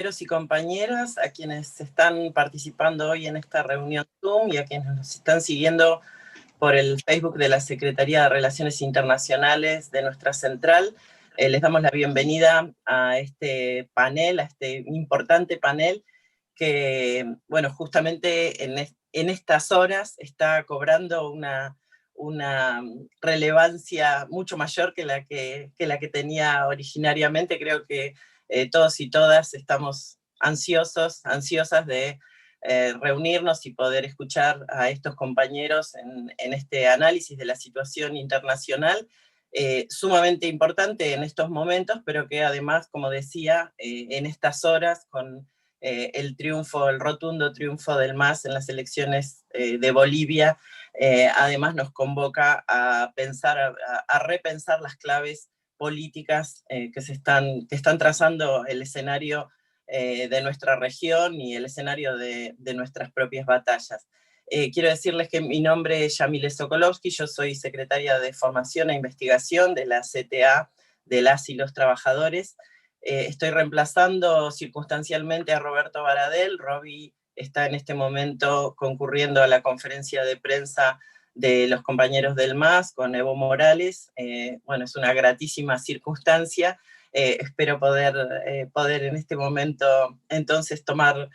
y compañeras, a quienes están participando hoy en esta reunión Zoom y a quienes nos están siguiendo por el Facebook de la Secretaría de Relaciones Internacionales de nuestra central. Les damos la bienvenida a este panel, a este importante panel que, bueno, justamente en estas horas está cobrando una relevancia mucho mayor que la que tenía originariamente. Creo que todos y todas estamos ansiosas de reunirnos y poder escuchar a estos compañeros en este análisis de la situación internacional, sumamente importante en estos momentos, pero que además, como decía, en estas horas, con el rotundo triunfo del MAS en las elecciones de Bolivia, además nos convoca a pensar, a repensar las claves políticas que están trazando el escenario de nuestra región y el escenario de nuestras propias batallas. Quiero decirles que mi nombre es Yamile Sokolovsky, yo soy secretaria de Formación e Investigación de la CTA de las y los trabajadores. Estoy reemplazando circunstancialmente a Roberto Baradel. Roby está en este momento concurriendo a la conferencia de prensa de los compañeros del MAS con Evo Morales. Bueno, es una gratísima circunstancia. Espero poder en este momento entonces tomar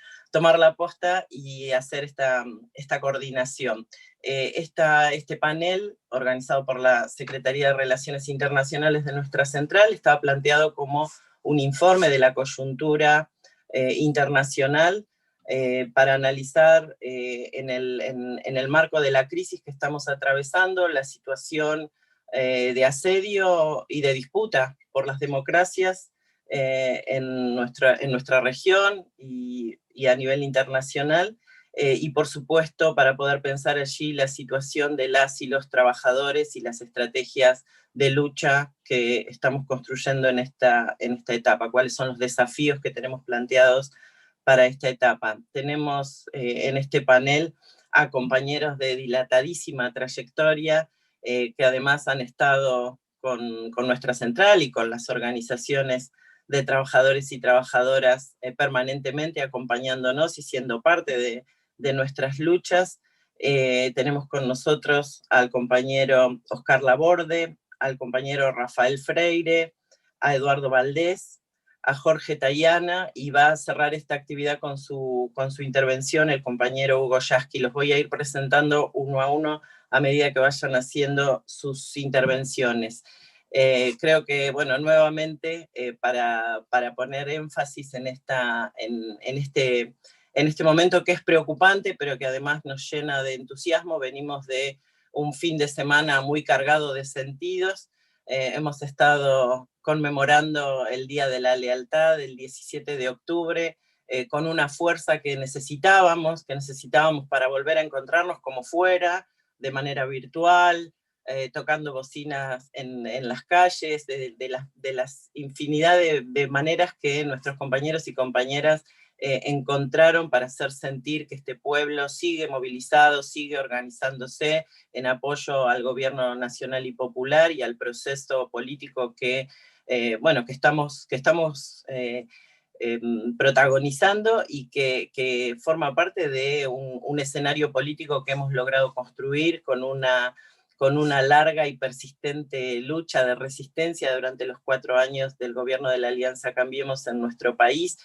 la posta y hacer esta coordinación. Este panel, organizado por la Secretaría de Relaciones Internacionales de nuestra central, estaba planteado como un informe de la coyuntura internacional para analizar en el marco de la crisis que estamos atravesando la situación de asedio y de disputa por las democracias en nuestra región y a nivel internacional, y por supuesto para poder pensar allí la situación de las y los trabajadores y las estrategias de lucha que estamos construyendo en esta etapa, cuáles son los desafíos que tenemos planteados para esta etapa. Tenemos en este panel a compañeros de dilatadísima trayectoria, que además han estado con nuestra central y con las organizaciones de trabajadores y trabajadoras permanentemente acompañándonos y siendo parte de nuestras luchas. Tenemos con nosotros al compañero Oscar Laborde, al compañero Rafael Freire, a Eduardo Valdés, a Jorge Tayana, y va a cerrar esta actividad con su intervención el compañero Hugo Yasky. Los voy a ir presentando uno a uno a medida que vayan haciendo sus intervenciones. Creo que, bueno, nuevamente, para poner énfasis en este momento que es preocupante, pero que además nos llena de entusiasmo, venimos de un fin de semana muy cargado de sentidos. Hemos estado conmemorando el Día de la Lealtad, el 17 de octubre, con una fuerza que necesitábamos para volver a encontrarnos como fuera, de manera virtual, tocando bocinas en las calles, de las infinidad de maneras que nuestros compañeros y compañeras encontraron para hacer sentir que este pueblo sigue movilizado, sigue organizándose en apoyo al gobierno nacional y popular y al proceso político que estamos protagonizando y que forma parte de un escenario político que hemos logrado construir con una larga y persistente lucha de resistencia durante los 4 años del gobierno de la Alianza Cambiemos en nuestro país,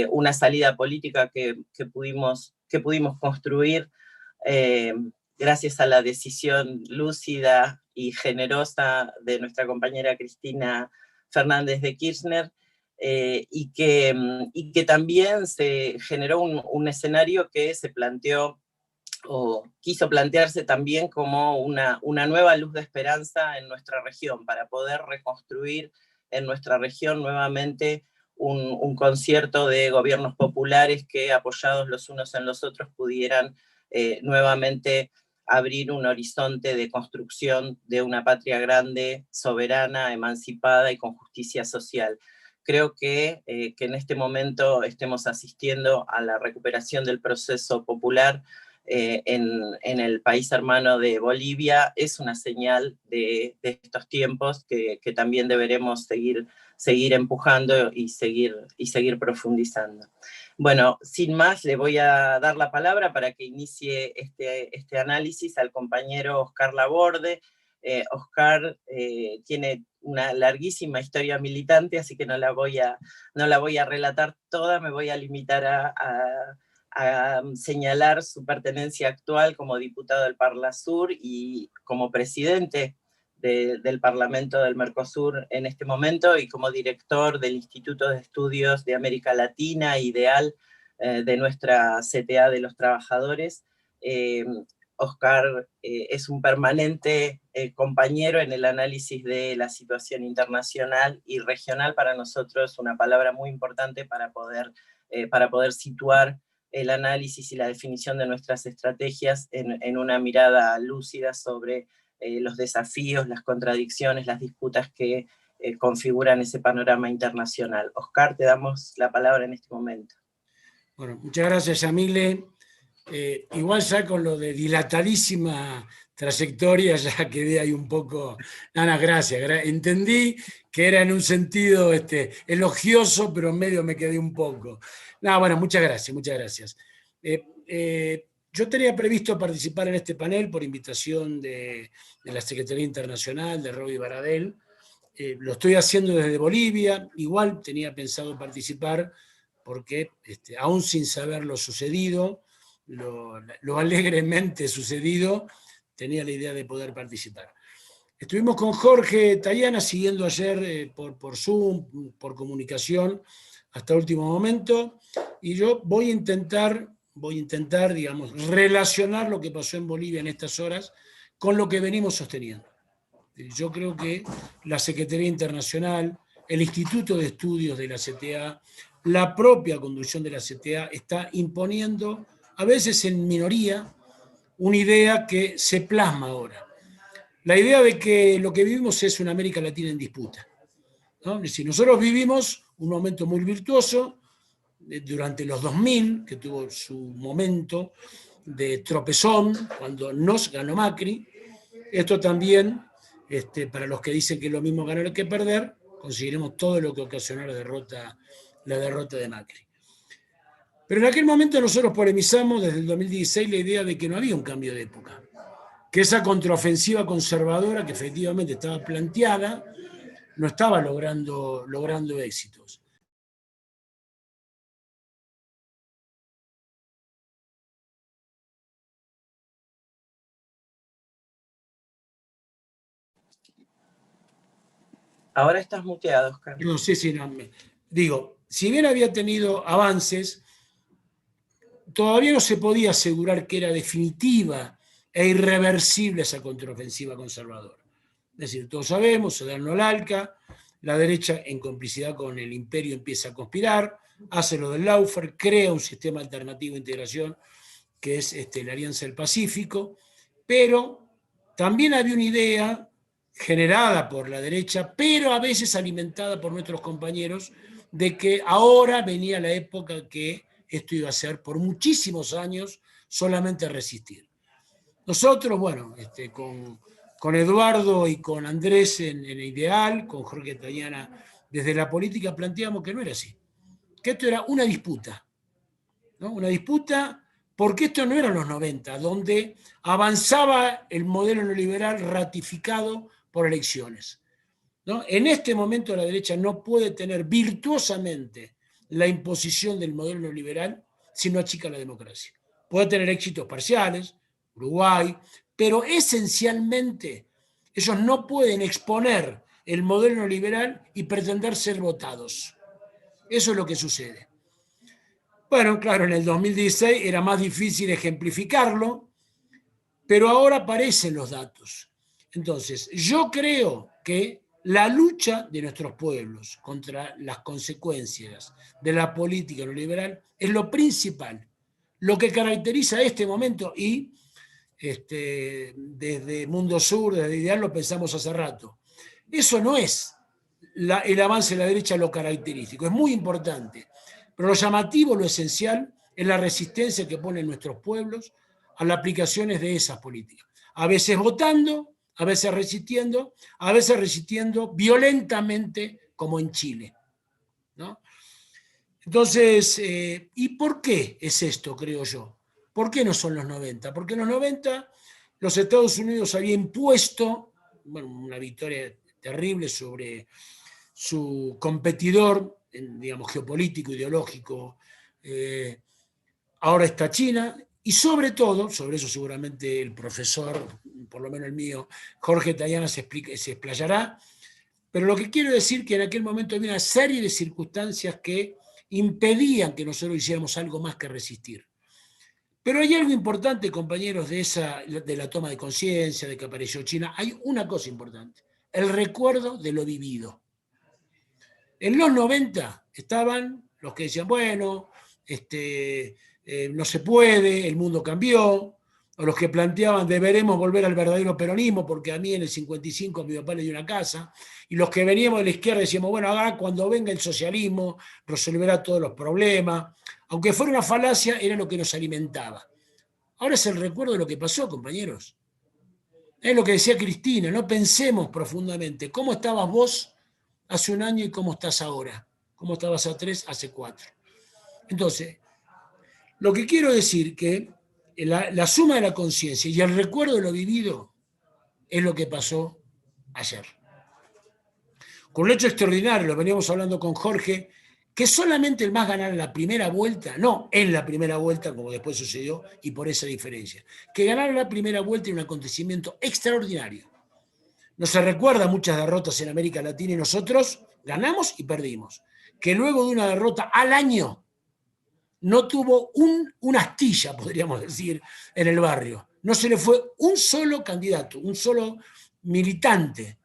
una salida política que pudimos construir gracias a la decisión lúcida y generosa de nuestra compañera Cristina Fernández de Kirchner, y que también se generó un escenario que se planteó o quiso plantearse también como una nueva luz de esperanza en nuestra región, para poder reconstruir en nuestra región nuevamente un concierto de gobiernos populares que, apoyados los unos en los otros, pudieran nuevamente abrir un horizonte de construcción de una patria grande, soberana, emancipada y con justicia social. Creo que en este momento estemos asistiendo a la recuperación del proceso popular en el país hermano de Bolivia es una señal de estos tiempos que también deberemos seguir seguir empujando y seguir profundizando. Bueno, sin más, le voy a dar la palabra para que inicie este análisis al compañero Oscar Laborde. Oscar tiene una larguísima historia militante, así que no la voy a relatar toda, me voy a limitar a señalar su pertenencia actual como diputado del Parlasur y como presidente del Parlamento del Mercosur en este momento, y como director del Instituto de Estudios de América Latina, IDEAL, de nuestra CTA de los Trabajadores. Oscar es un permanente compañero en el análisis de la situación internacional y regional. Para nosotros una palabra muy importante para poder situar el análisis y la definición de nuestras estrategias en una mirada lúcida sobre los desafíos, las contradicciones, las disputas que configuran ese panorama internacional. Oscar, te damos la palabra en este momento. Bueno, muchas gracias, Yamile. Igual ya con lo de dilatadísima trayectoria ya quedé ahí un poco... Nada, gracias. Entendí que era en un sentido elogioso, pero en medio me quedé un poco. No, bueno, muchas gracias, muchas gracias. Yo tenía previsto participar en este panel por invitación de la Secretaría Internacional, de Roby Baradel. Lo estoy haciendo desde Bolivia. Igual tenía pensado participar porque, aún sin saber lo sucedido, lo alegremente sucedido, tenía la idea de poder participar. Estuvimos con Jorge Tayana siguiendo ayer por Zoom, por comunicación, hasta último momento, y yo voy a intentar, digamos, relacionar lo que pasó en Bolivia en estas horas con lo que venimos sosteniendo. Yo creo que la Secretaría Internacional, el Instituto de Estudios de la CTA, la propia conducción de la CTA está imponiendo, a veces en minoría, una idea que se plasma ahora. La idea de que lo que vivimos es una América Latina en disputa, ¿no? Es decir, nosotros vivimos un momento muy virtuoso durante los 2000, que tuvo su momento de tropezón, cuando nos ganó Macri. Esto también, para los que dicen que es lo mismo ganar que perder, conseguiremos todo lo que ocasionó la derrota de Macri. Pero en aquel momento nosotros polemizamos desde el 2016 la idea de que no había un cambio de época, que esa contraofensiva conservadora que efectivamente estaba planteada no estaba logrando éxitos. Ahora estás muteado, Oscar. No sé si no, digo, si bien había tenido avances, todavía no se podía asegurar que era definitiva e irreversible esa contraofensiva conservadora. Es decir, todos sabemos, se da el Nolalca, la derecha en complicidad con el imperio empieza a conspirar, hace lo del Lawfare, crea un sistema alternativo de integración que es la Alianza del Pacífico, pero también había una idea generada por la derecha, pero a veces alimentada por nuestros compañeros, de que ahora venía la época que esto iba a ser por muchísimos años solamente resistir. Nosotros, bueno, con Eduardo y con Andrés en IDEAL, con Jorge Tayana desde la política, planteamos que no era así, que esto era una disputa, ¿no? Una disputa porque esto no eran los 90, donde avanzaba el modelo neoliberal ratificado por elecciones, ¿no? En este momento la derecha no puede tener virtuosamente la imposición del modelo neoliberal si no achica la democracia. Puede tener éxitos parciales, Uruguay, pero esencialmente ellos no pueden exponer el modelo neoliberal y pretender ser votados. Eso es lo que sucede. Bueno, claro, en el 2016 era más difícil ejemplificarlo, pero ahora aparecen los datos. Entonces, yo creo que la lucha de nuestros pueblos contra las consecuencias de la política neoliberal es lo principal, lo que caracteriza este momento, y desde Mundo Sur, desde IDEAL, lo pensamos hace rato. Eso no es el avance de la derecha lo característico, es muy importante, pero lo llamativo, lo esencial, es la resistencia que ponen nuestros pueblos a las aplicaciones de esas políticas. A veces votando, a veces resistiendo violentamente como en Chile, ¿no? Entonces, ¿y por qué es esto, creo yo? ¿Por qué no son los 90? Porque en los 90 los Estados Unidos habían impuesto, bueno, una victoria terrible sobre su competidor, digamos, geopolítico, ideológico. Ahora está China, y sobre todo, sobre eso seguramente el profesor, por lo menos el mío, Jorge Tayana, se explayará, pero lo que quiero decir que en aquel momento había una serie de circunstancias que impedían que nosotros hiciéramos algo más que resistir. Pero hay algo importante, compañeros, de la toma de conciencia, de que apareció China. Hay una cosa importante, el recuerdo de lo vivido. En los 90 estaban los que decían, bueno, no se puede, el mundo cambió, o los que planteaban, deberemos volver al verdadero peronismo, porque a mí en el 55 a mi papá le dio una casa, y los que veníamos de la izquierda decíamos, bueno, cuando venga el socialismo, resolverá todos los problemas. Aunque fuera una falacia, era lo que nos alimentaba. Ahora es el recuerdo de lo que pasó, compañeros. Es lo que decía Cristina, no pensemos profundamente. ¿Cómo estabas vos hace un año y cómo estás ahora? ¿Cómo estabas hace 4? Entonces, lo que quiero decir que la suma de la conciencia y el recuerdo de lo vivido es lo que pasó ayer. Con un hecho extraordinario, lo veníamos hablando con Jorge, que solamente el MAS ganara en la primera vuelta, no en la primera vuelta, como después sucedió, y por esa diferencia, que ganara la primera vuelta en un acontecimiento extraordinario. No se recuerda muchas derrotas en América Latina y nosotros ganamos y perdimos. Que luego de una derrota al año no tuvo una astilla, podríamos decir, en el barrio. No se le fue un solo candidato, un solo militante.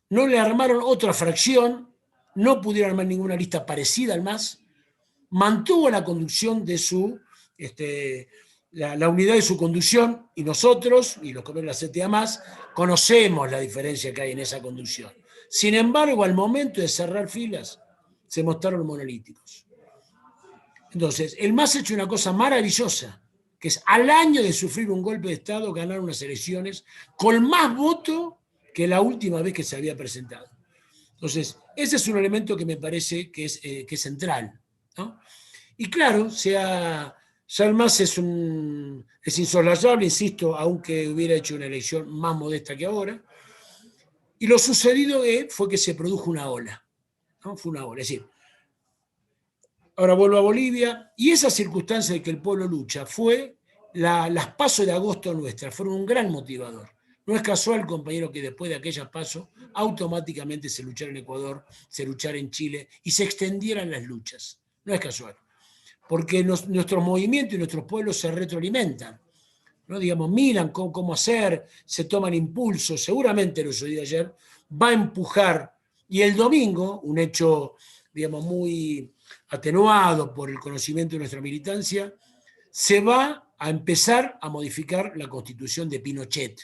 No le armaron otra fracción, no pudieron armar ninguna lista parecida al MAS, mantuvo la conducción de la unidad de su conducción, y nosotros, y los que ven la CTA más, conocemos la diferencia que hay en esa conducción. Sin embargo, al momento de cerrar filas, se mostraron monolíticos. Entonces, el MAS ha hecho una cosa maravillosa, que es al año de sufrir un golpe de Estado, ganar unas elecciones con más votos que la última vez que se había presentado. Entonces, ese es un elemento que me parece que es central, ¿no? Y claro, ya el MAS es insoslayable, insisto, aunque hubiera hecho una elección más modesta que ahora. Y lo sucedido fue que se produjo una ola, ¿no? Fue una ola, es decir, ahora vuelvo a Bolivia, y esa circunstancia de que el pueblo lucha fue las PASO de agosto nuestras, fueron un gran motivador. No es casual, compañero, que después de aquellas PASO automáticamente se luchara en Ecuador, se luchara en Chile y se extendieran las luchas. No es casual. Porque nuestros movimientos y nuestros pueblos se retroalimentan, ¿no? Digamos, miran cómo hacer, se toman impulsos. Seguramente lo sucedido ayer va a empujar, y el domingo, un hecho, digamos, muy atenuado por el conocimiento de nuestra militancia, se va a empezar a modificar la constitución de Pinochet.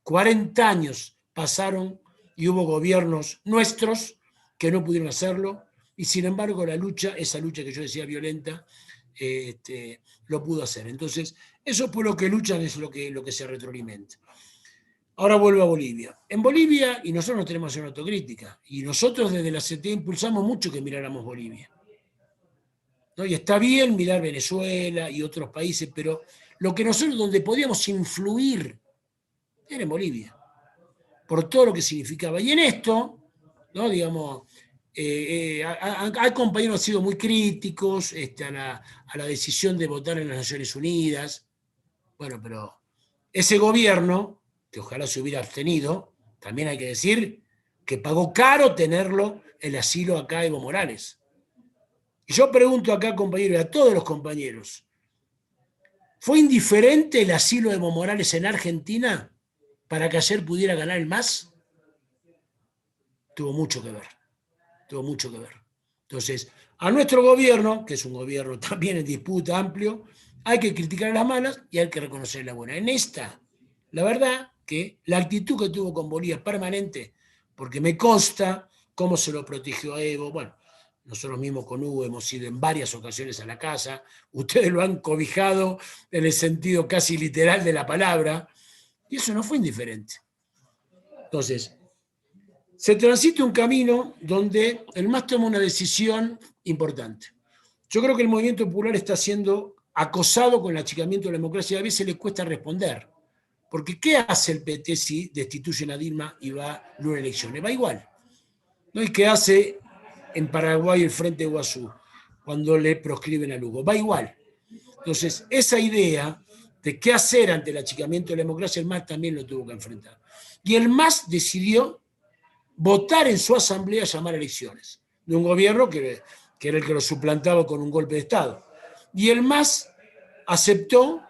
40 años pasaron y hubo gobiernos nuestros que no pudieron hacerlo, y sin embargo esa lucha que yo decía violenta, lo pudo hacer. Entonces, eso por lo que luchan es lo que se retroalimenta. Ahora vuelvo a Bolivia. En Bolivia, y nosotros no tenemos una autocrítica, y nosotros desde la CT impulsamos mucho que miráramos Bolivia, ¿no? Y está bien mirar Venezuela y otros países, pero lo que nosotros donde podíamos influir era en Bolivia, por todo lo que significaba. Y en esto, ¿no? Digamos, hay compañeros que han sido muy críticos a la decisión de votar en las Naciones Unidas. Bueno, pero ese gobierno, que ojalá se hubiera abstenido, también hay que decir que pagó caro tenerlo el asilo acá a Evo Morales. Y yo pregunto acá, compañeros, y a todos los compañeros, ¿fue indiferente el asilo de Evo Morales en Argentina para que ayer pudiera ganar el MAS? Tuvo mucho que ver. Tuvo mucho que ver. Entonces, a nuestro gobierno, que es un gobierno también en disputa amplio, hay que criticar las malas y hay que reconocer las buenas. En esta, la verdad que la actitud que tuvo con Bolivia es permanente, porque me consta cómo se lo protegió a Evo. Bueno, nosotros mismos con Hugo hemos ido en varias ocasiones a la casa, ustedes lo han cobijado en el sentido casi literal de la palabra, y eso no fue indiferente. Entonces, se transita un camino donde el MAS toma una decisión importante. Yo creo que el movimiento popular está siendo acosado con el achicamiento de la democracia y a veces le cuesta responder. Porque ¿qué hace el PT si destituyen a Dilma y va a una elección? Va igual. ¿No? ¿Y qué hace en Paraguay el Frente de Iguazú cuando le proscriben a Lugo? Va igual. Entonces, esa idea de qué hacer ante el achicamiento de la democracia, el MAS también lo tuvo que enfrentar. Y el MAS decidió votar en su asamblea llamar a elecciones de un gobierno que era el que lo suplantaba con un golpe de Estado. Y el MAS aceptó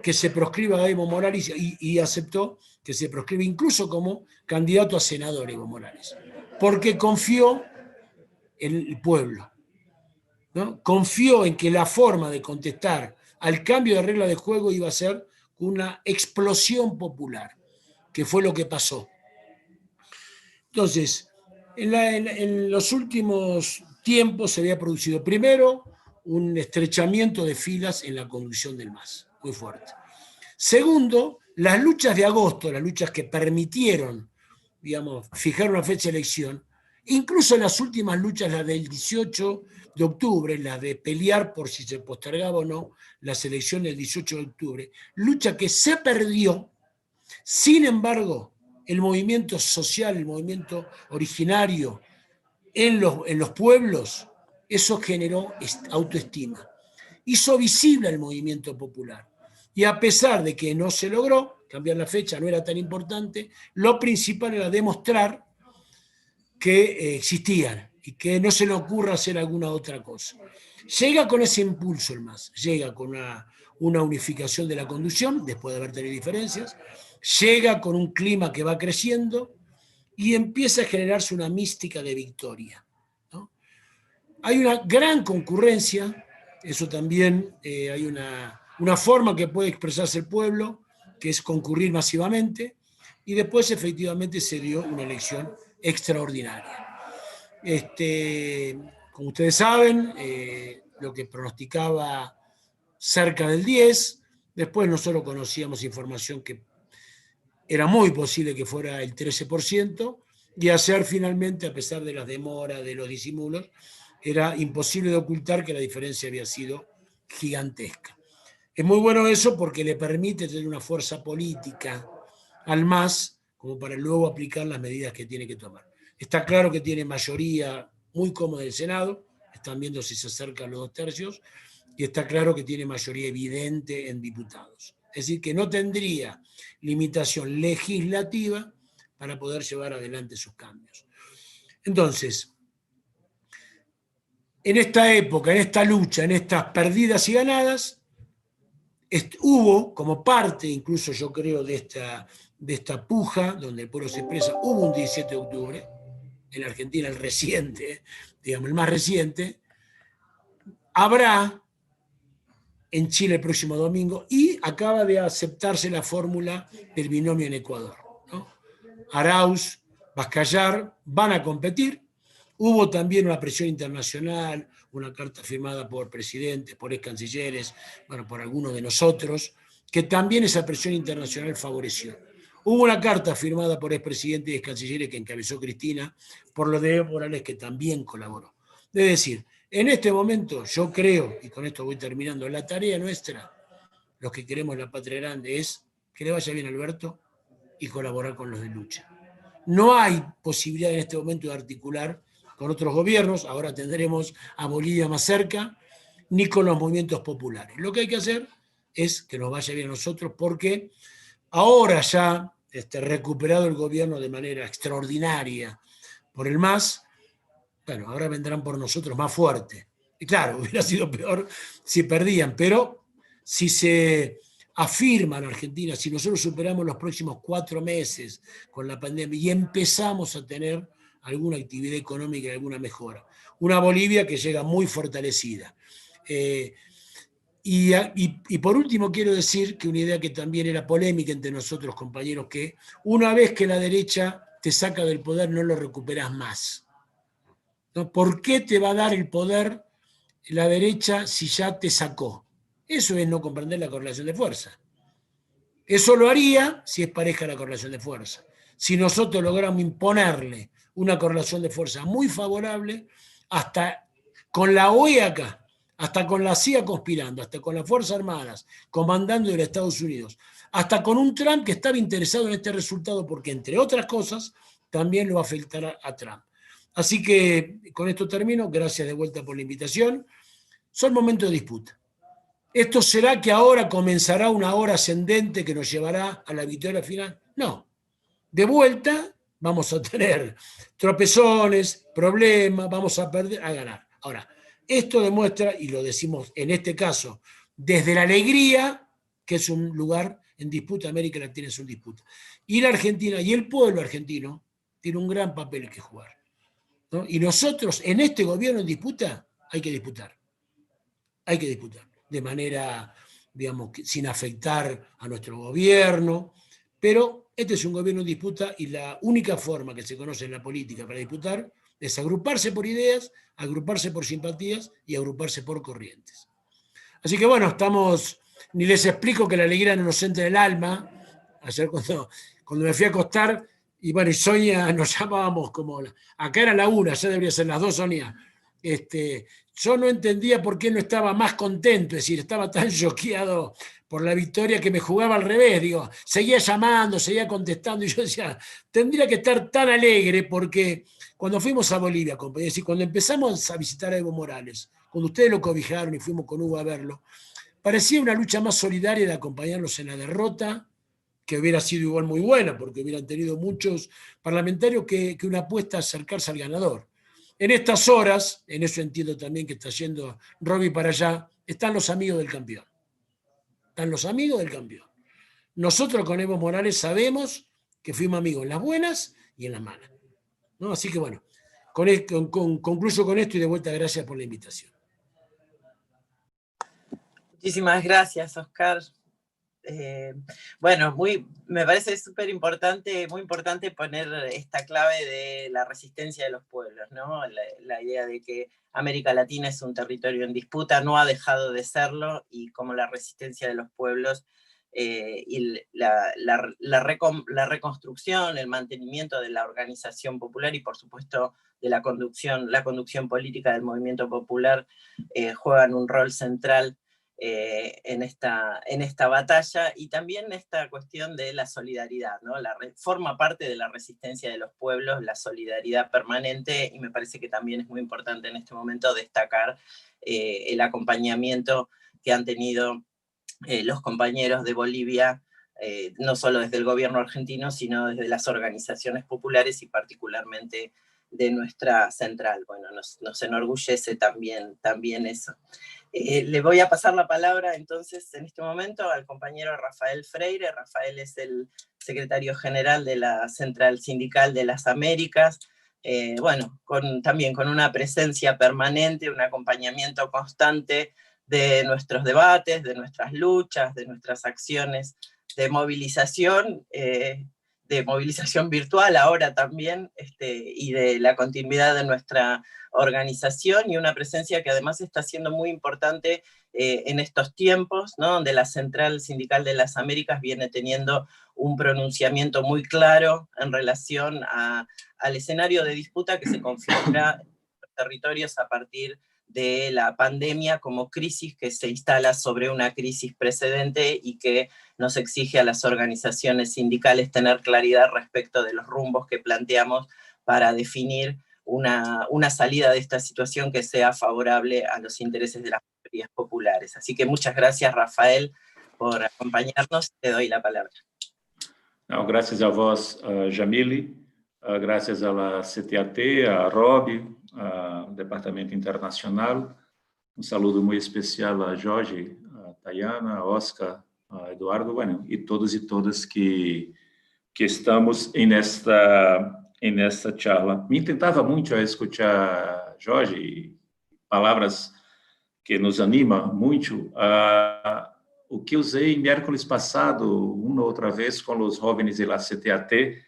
que se proscriba a Evo Morales y aceptó que se proscriba incluso como candidato a senador Evo Morales, porque confió en el pueblo, ¿no? Confió en que la forma de contestar al cambio de regla de juego iba a ser una explosión popular, que fue lo que pasó. Entonces, en los últimos tiempos se había producido primero un estrechamiento de filas en la conducción del MAS, muy fuerte. Segundo, las luchas de agosto, las luchas que permitieron, digamos, fijar una fecha de elección, incluso las últimas luchas, las del 18 de octubre, las de pelear por si se postergaba o no las elecciones del 18 de octubre, lucha que se perdió. Sin embargo, el movimiento social, el movimiento originario en los pueblos, eso generó autoestima. Hizo visible el movimiento popular. Y a pesar de que no se logró, cambiar la fecha no era tan importante, lo principal era demostrar que existían y que no se le ocurra hacer alguna otra cosa. Llega con ese impulso el MAS, llega con una unificación de la conducción, después de haber tenido diferencias, llega con un clima que va creciendo y empieza a generarse una mística de victoria, ¿no? Hay una gran concurrencia, eso también hay una forma que puede expresarse el pueblo, que es concurrir masivamente, y después efectivamente se dio una elección extraordinaria. Como ustedes saben, lo que pronosticaba cerca del 10, después nosotros conocíamos información que era muy posible que fuera el 13%, y hacer finalmente, a pesar de las demoras, de los disimulos, era imposible de ocultar que la diferencia había sido gigantesca. Es muy bueno eso porque le permite tener una fuerza política al MAS como para luego aplicar las medidas que tiene que tomar. Está claro que tiene mayoría muy cómoda en el Senado, están viendo si se acercan los 2 tercios, y está claro que tiene mayoría evidente en diputados. Es decir, que no tendría limitación legislativa para poder llevar adelante sus cambios. Entonces, en esta época, en esta lucha, en estas perdidas y ganadas, hubo como parte, incluso yo creo, de esta puja, donde el pueblo se expresa, hubo un 17 de octubre, en Argentina el reciente, digamos, el más reciente, habrá en Chile el próximo domingo, y acaba de aceptarse la fórmula del binomio en Ecuador, ¿no? Arauz, Bascallar van a competir. Hubo también una presión internacional, una carta firmada por presidentes, por ex cancilleres, bueno, por algunos de nosotros, que también esa presión internacional favoreció. Hubo una carta firmada por expresidentes y ex cancilleres que encabezó Cristina, por lo de Evo Morales, que también colaboró. Es decir, en este momento yo creo, y con esto voy terminando, la tarea nuestra, los que queremos la patria grande, es que le vaya bien a Alberto y colaborar con los de lucha. No hay posibilidad en este momento de articular con otros gobiernos, ahora tendremos a Bolivia más cerca, ni con los movimientos populares. Lo que hay que hacer es que nos vaya bien a nosotros, porque ahora ya recuperado el gobierno de manera extraordinaria por el MAS, bueno, ahora vendrán por nosotros más fuerte. Y claro, hubiera sido peor si perdían, pero si se afirma en Argentina, si nosotros superamos los próximos 4 meses con la pandemia y empezamos a tener alguna actividad económica y alguna mejora, una Bolivia que llega muy fortalecida. Y por último quiero decir que una idea que también era polémica entre nosotros, compañeros, que una vez que la derecha te saca del poder no lo recuperas más. ¿No? ¿Por qué te va a dar el poder la derecha si ya te sacó? Eso es no comprender la correlación de fuerza. Eso lo haría si es pareja la correlación de fuerza. Si nosotros logramos imponerle una correlación de fuerza muy favorable, hasta con la OEA acá, hasta con la CIA conspirando, hasta con las Fuerzas Armadas comandando en Estados Unidos, hasta con un Trump que estaba interesado en este resultado porque, entre otras cosas, también lo afectará a Trump. Así que con esto termino. Gracias de vuelta por la invitación. Son momentos de disputa. ¿Esto será que ahora comenzará una hora ascendente que nos llevará a la victoria final? No. De vuelta vamos a tener tropezones, problemas, vamos a perder, a ganar. Ahora, esto demuestra, y lo decimos en este caso, desde la alegría, que es un lugar en disputa, América Latina es un disputa, y la Argentina y el pueblo argentino tiene un gran papel que jugar, ¿no? Y nosotros, en este gobierno en disputa, hay que disputar de manera, digamos, sin afectar a nuestro gobierno, pero este es un gobierno en disputa y la única forma que se conoce en la política para disputar es agruparse por ideas, agruparse por simpatías y agruparse por corrientes. Así que bueno, ni les explico que la alegría no nos entra en el alma. Ayer cuando me fui a acostar, y bueno, y Sonia nos llamábamos como, acá era la 1, ya debería ser las 2, Sonia. Yo no entendía por qué no estaba más contento, es decir, estaba tan choqueado por la victoria que me jugaba al revés, digo, seguía llamando, seguía contestando, y yo decía, tendría que estar tan alegre porque cuando fuimos a Bolivia, compañeros, es decir, cuando empezamos a visitar a Evo Morales, cuando ustedes lo cobijaron y fuimos con Hugo a verlo, parecía una lucha más solidaria de acompañarlos en la derrota, que hubiera sido igual muy buena, porque hubieran tenido muchos parlamentarios que una apuesta a acercarse al ganador. En estas horas, en eso entiendo también que está yendo Robbie para allá, están los amigos del campeón. Están los amigos del campeón. Nosotros con Evo Morales sabemos que fuimos amigos en las buenas y en las malas, ¿no? Así que bueno, concluyo con esto y de vuelta gracias por la invitación. Muchísimas gracias, Oscar. Bueno, me parece súper importante, muy importante poner esta clave de la resistencia de los pueblos, ¿no? La idea de que América Latina es un territorio en disputa, no ha dejado de serlo, y como la resistencia de los pueblos y la reconstrucción, el mantenimiento de la organización popular y por supuesto de la conducción política del movimiento popular juegan un rol central en esta batalla, y también esta cuestión de la solidaridad, ¿no? Forma parte de la resistencia de los pueblos, la solidaridad permanente, y me parece que también es muy importante en este momento destacar el acompañamiento que han tenido los compañeros de Bolivia, no solo desde el gobierno argentino, sino desde las organizaciones populares y particularmente de nuestra central. Bueno, nos enorgullece también eso. Le voy a pasar la palabra entonces en este momento al compañero Rafael Freire. Rafael es el secretario general de la Central Sindical de las Américas, bueno, también con una presencia permanente, un acompañamiento constante de nuestros debates, de nuestras luchas, de nuestras acciones de movilización virtual ahora también, y de la continuidad de nuestra organización, y una presencia que además está siendo muy importante en estos tiempos, ¿no? Donde la Central Sindical de las Américas viene teniendo un pronunciamiento muy claro en relación al escenario de disputa que se configura en los territorios a partir de la pandemia como crisis que se instala sobre una crisis precedente y que nos exige a las organizaciones sindicales tener claridad respecto de los rumbos que planteamos para definir una salida de esta situación que sea favorable a los intereses de las mayorías populares. Así que muchas gracias, Rafael, por acompañarnos. Te doy la palabra. Não, graças a vós, Jamile, graças à CTAT, a Rob, ao Departamento Internacional. Saludo muito especial a Jorge, a Tayana, a Oscar, a Eduardo, bueno, e todos e todas que estamos nesta charla. Me tentava muito a escutar Jorge, palavras que nos anima muito. O que usei miércoles passado, uma outra vez, com os jovens da CTAT,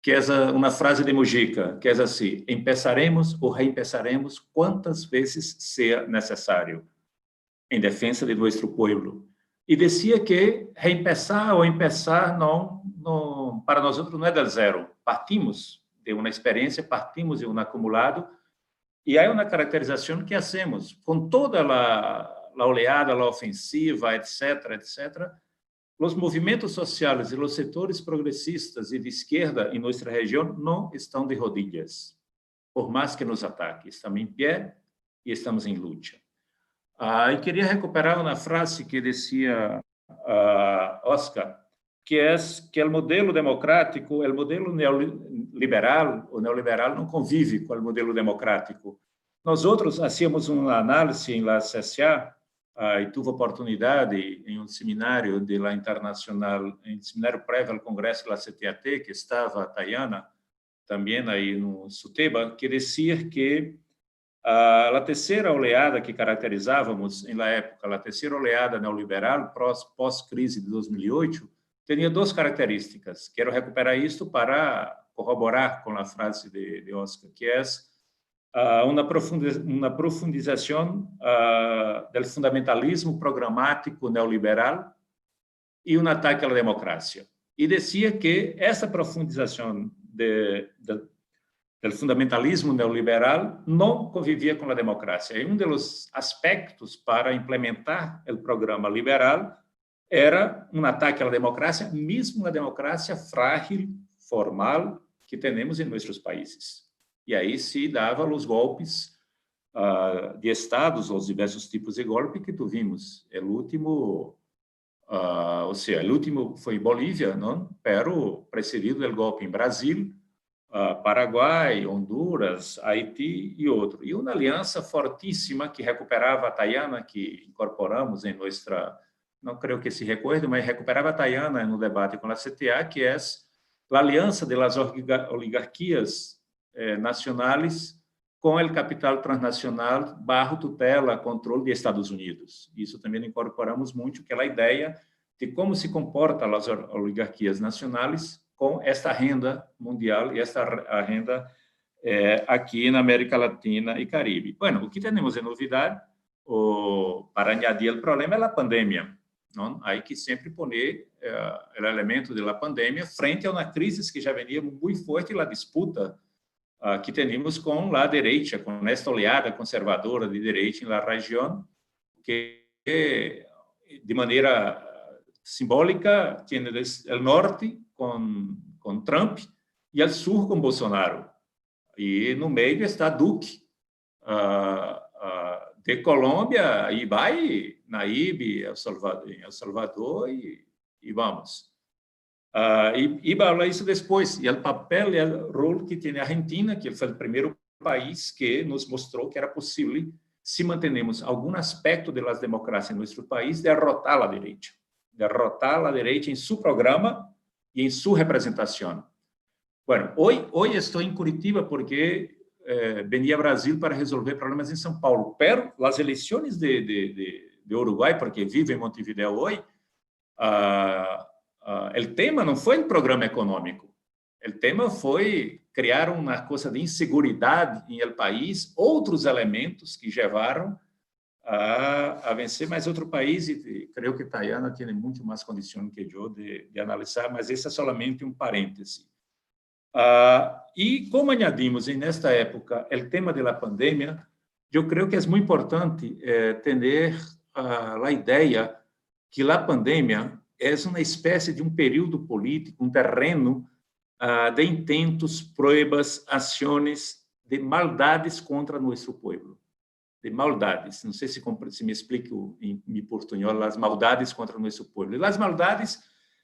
que é uma frase de Mujica, que é assim: empezaremos ou reempezaremos quantas vezes seja necessário, em defesa de nosso povo. E dizia que reempezar ou empezar não, para nós não é do zero. Partimos de uma experiência, partimos de um acumulado, e há uma caracterização que hacemos, com toda a oleada, a ofensiva, etc., etc., os movimentos sociais e os setores progressistas e de esquerda em nossa região não estão de rodilhas, por mais que nos ataquem. Estamos em pé e estamos em luta. E queria recuperar uma frase que dizia Oscar, que é que o modelo democrático, o modelo neoliberal, o neoliberal não convive com o modelo democrático. Nós outros hacíamos uma análise em la CSA, e tive oportunidade em um seminário de la internacional, em um seminário prévio ao congresso da CTAT, que estava a Tayana, também aí no Suteba, que dizia que a terceira oleada que caracterizávamos na época, a terceira oleada neoliberal pós-crise de 2008, tinha duas características. Quero recuperar isto para corroborar com a frase de Oscar, que é uma profundização do fundamentalismo programático neoliberal e um ataque à democracia. E dizia que essa profundização do fundamentalismo neoliberal não convivia com a democracia. E um dos aspectos para implementar o programa liberal era um ataque à democracia, mesmo a democracia frágil, formal, que temos em nossos países. E aí se dava os golpes de estados, os diversos tipos de golpe que tivemos. O último, ou seja, o último foi Bolívia, não? Pero precedido do golpe em Brasil, Paraguai, Honduras, Haiti e outro. E uma aliança fortíssima que recuperava a Tayana, que incorporamos em nossa, não creio que se recorde, mas recuperava a Tayana no debate com a CTA, que é a aliança das oligarquias nacionais com o capital transnacional bajo tutela, controle de Estados Unidos. Isso também incorporamos muito, que é a ideia de como se comportam as oligarquias nacionais com esta renda mundial e esta renda aqui na América Latina e Caribe. Bueno, o que temos de novidade, para añadir o problema, é a pandemia. Não? Aí que sempre poner o elemento da pandemia frente a uma crise que já venia muito forte, e a disputa que temos com a direita, com esta oleada conservadora de direita na região, que de maneira simbólica tem o norte com Trump e o sul com Bolsonaro. E no meio está Duque, de Colômbia, e vai Nayib, El Salvador e vamos. E falar isso depois. E o papel e o rol que tem a Argentina, que foi o primeiro país que nos mostrou que era possível, se mantenemos algum aspecto das democracias em nosso país, derrotar a direita em seu programa e em sua representação. Bueno, hoje estou em Curitiba porque venia a Brasil para resolver problemas em São Paulo, pero as eleições de Uruguai, porque vivo em Montevideo hoje, o tema não foi o programa econômico, o tema foi criar uma coisa de inseguridade no país, outros elementos que levaram a vencer mais outro país, e creio que Tayana tem muito mais condições que eu de analisar, mas esse é somente um parêntese. E como añadimos nesta época o tema da pandemia, eu creio que é muito importante ter a ideia que a pandemia é uma espécie de um período político, um terreno de intentos, pruebas, ações de maldades contra nosso povo. De maldades, não sei se me explico em portunhol, as maldades contra nosso povo. E as maldades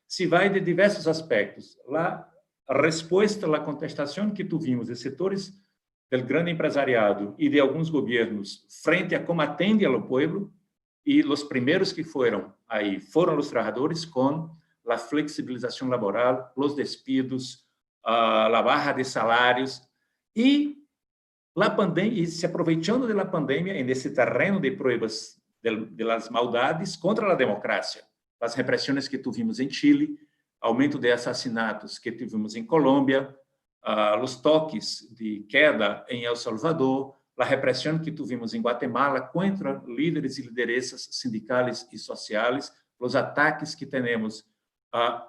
se vai de diversos aspectos. A resposta à contestação que tivemos de setores do grande empresariado e de alguns governos frente a como atende ao povo, e os primeiros que foram os trabalhadores com a flexibilização laboral, os despidos, a barra de salários e a pandemia, e se aproveitando da pandemia nesse terreno de provas das maldades contra a democracia, as repressões que tivemos em Chile, aumento de assassinatos que tivemos em Colômbia, os toques de queda em El Salvador, a repressão que tivemos em Guatemala contra líderes e lideresas sindicais e sociais, os ataques que temos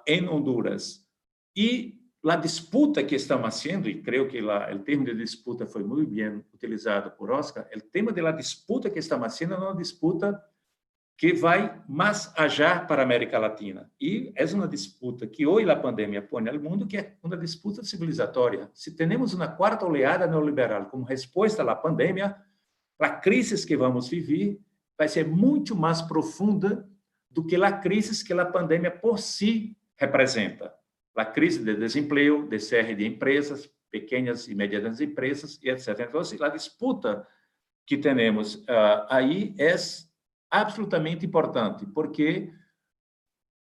em Honduras e a disputa que estamos haciendo, e creio que o termo de disputa foi muito bem utilizado por Oscar, o tema da disputa que estamos haciendo é uma disputa que vai mais allá para a América Latina. E é uma disputa que hoje a pandemia põe no mundo, que é uma disputa civilizatória. Se temos uma quarta oleada neoliberal como resposta à pandemia, a crise que vamos viver vai ser muito mais profunda do que a crise que a pandemia por si representa. A crise de desemprego, de cierre de empresas, pequenas e medianas empresas, e etc. Então, a disputa que temos aí é absolutamente importante, porque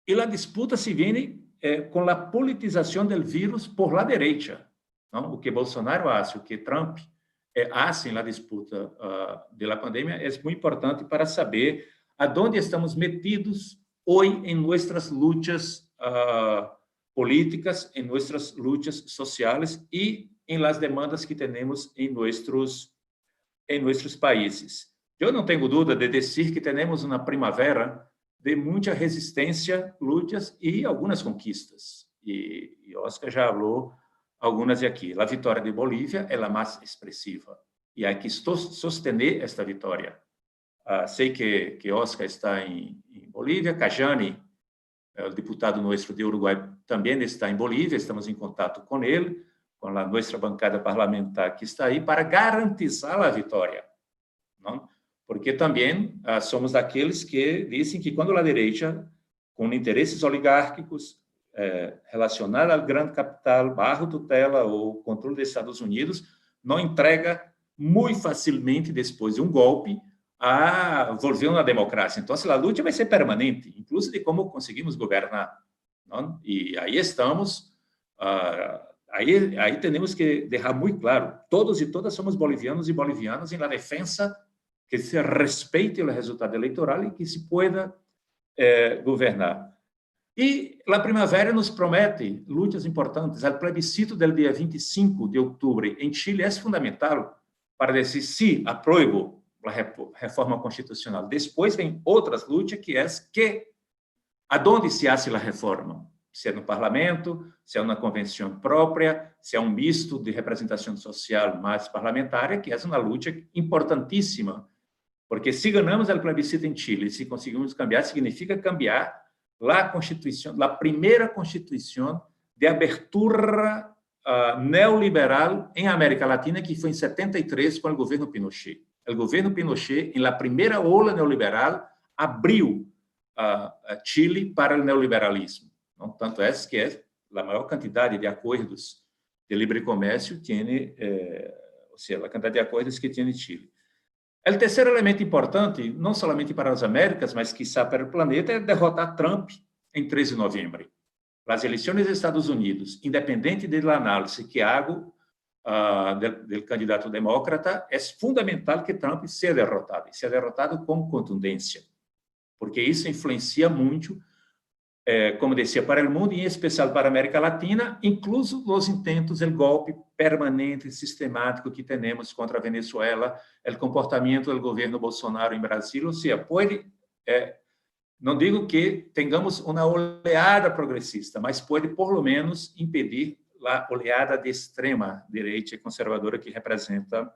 a disputa se vem com a politização do vírus por la direita. Não? O que Bolsonaro acha, o que Trump acha na disputa da pandemia é muito importante para saber aonde estamos metidos hoje em nossas lutas políticas, em nossas lutas sociais e em las demandas que temos em nossos países. Eu não tenho dúvida de dizer que temos uma primavera de muita resistência, lutas e algumas conquistas. E Oscar já falou algumas aqui. A vitória de Bolívia é a mais expressiva. E há que sostener esta vitória. Sei que Oscar está em Bolívia, Cajani, o deputado nosso de Uruguai, também está em Bolívia, estamos em contato com ele, com a nossa bancada parlamentar que está aí, para garantizar a vitória. Não? Porque também somos daqueles que dizem que quando a direita, com interesses oligárquicos, relacionados ao grande capital, barro tutela ou controle dos Estados Unidos, não entrega muito facilmente, depois de um golpe, a volver uma democracia. Então, a luta vai ser permanente, incluso de como conseguimos governar. Não? E aí estamos, aí temos que deixar muito claro, todos e todas somos bolivianos e bolivianas em la defensa que se respeite o resultado eleitoral e que se pueda governar. E a primavera nos promete lutas importantes. O plebiscito do dia 25 de outubro em Chile é fundamental para dizer se aprovo a reforma constitucional. Depois vem outras lutas, que é aonde se hace a reforma. Se é no parlamento, se é uma convenção própria, se é um misto de representação social mais parlamentar, que é uma luta importantíssima. Porque se ganhamos o plebiscito em Chile, se conseguimos cambiar, significa cambiar a Constituição, a primeira Constituição de abertura neoliberal em América Latina, que foi em 73 com o governo Pinochet. O governo Pinochet, em la primeira ola neoliberal, abriu Chile para o neoliberalismo. Não? Tanto é que a maior quantidade de acordos de livre comércio tem, ou seja, a quantidade de acordos que tem Chile. O terceiro elemento importante, não somente para as Américas, mas quizá para o planeta, é derrotar Trump em 13 de novembro. As eleições dos Estados Unidos, independente da análise que hago do candidato demócrata, é fundamental que Trump seja derrotado com contundência, porque isso influencia muito, como dizia, para o mundo, em especial para a América Latina, incluso os intentos do golpe permanente, sistemático que temos contra a Venezuela, o comportamento do governo Bolsonaro em Brasil, ou seja, pode, não digo que tenhamos uma oleada progressista, mas pode, por lo menos, impedir a oleada de extrema direita e conservadora que representa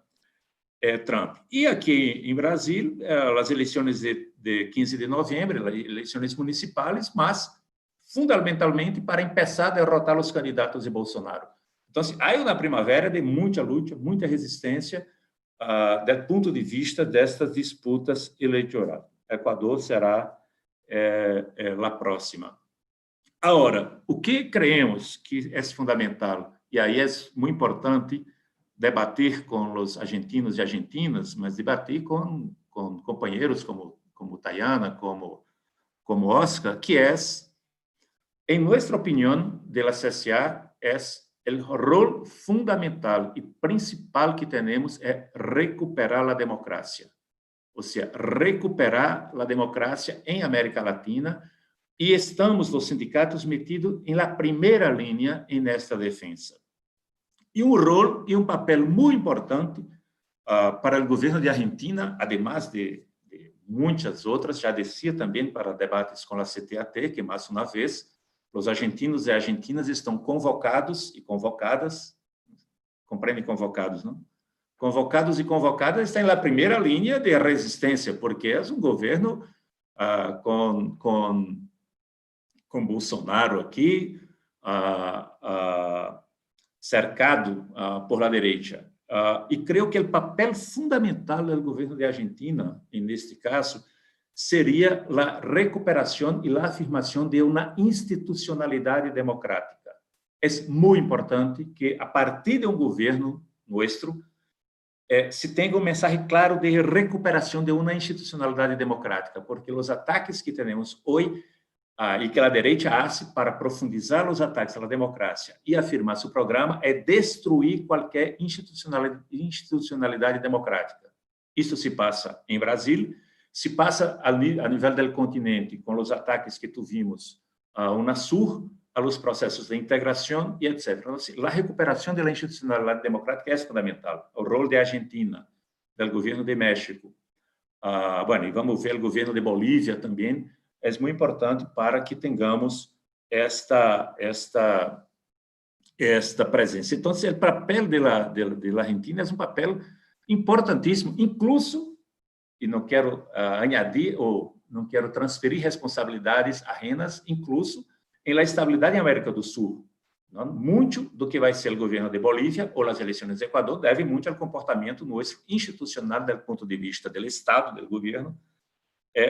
Trump. E aqui em Brasil, as eleições de 15 de novembro, eleições municipais, mas fundamentalmente para começar a derrotar os candidatos de Bolsonaro. Então, há uma primavera de muita luta, muita resistência, do ponto de vista destas disputas eleitorais. Equador será a próxima. Agora, o que creemos que é fundamental, e aí é muito importante debater com os argentinos e argentinas, mas debater com companheiros como Tayana, como Oscar, que é, em nossa opinião, da CSA, é o rol fundamental e principal que temos é recuperar a democracia. Ou seja, recuperar a democracia em América Latina, e estamos, os sindicatos, metidos em la primeira linha nesta defesa. E um rol e um papel muito importante para o governo de Argentina, además de muitas outras, já descia também para debates com a CTAT, que mais uma vez Os argentinos e argentinas estão convocados e convocadas, compreendem convocados, não? Convocados e convocadas estão na primeira linha de resistência, porque é um governo com Bolsonaro aqui, cercado por la direita. E creio que o papel fundamental do governo de Argentina, neste caso, seria a recuperação e a afirmação de uma institucionalidade democrática. É muito importante que, a partir de um governo nosso, se tenha mensagem claro de recuperação de uma institucionalidade democrática, porque os ataques que temos hoje e que a direita faz para profundizar os ataques à democracia e afirmar seu programa é destruir qualquer institucionalidade democrática. Isso se passa em Brasil, se passa a nível do continente, com os ataques que tivemos ao Unasur, aos processos de integração e etc. Então, a recuperação da institucionalidade democrática é fundamental. O rol da Argentina, do governo de México, e vamos ver o governo de Bolívia também, é muito importante para que tenhamos esta presença. Então, o papel da Argentina é um papel importantíssimo, incluso, e não quero añadir ou não quero transferir responsabilidades ajenas, incluso em la estabilidade em América do Sul. Não? Muito do que vai ser o governo de Bolívia ou as eleições do Equador deve muito ao comportamento nosso institucional do ponto de vista do Estado, do governo,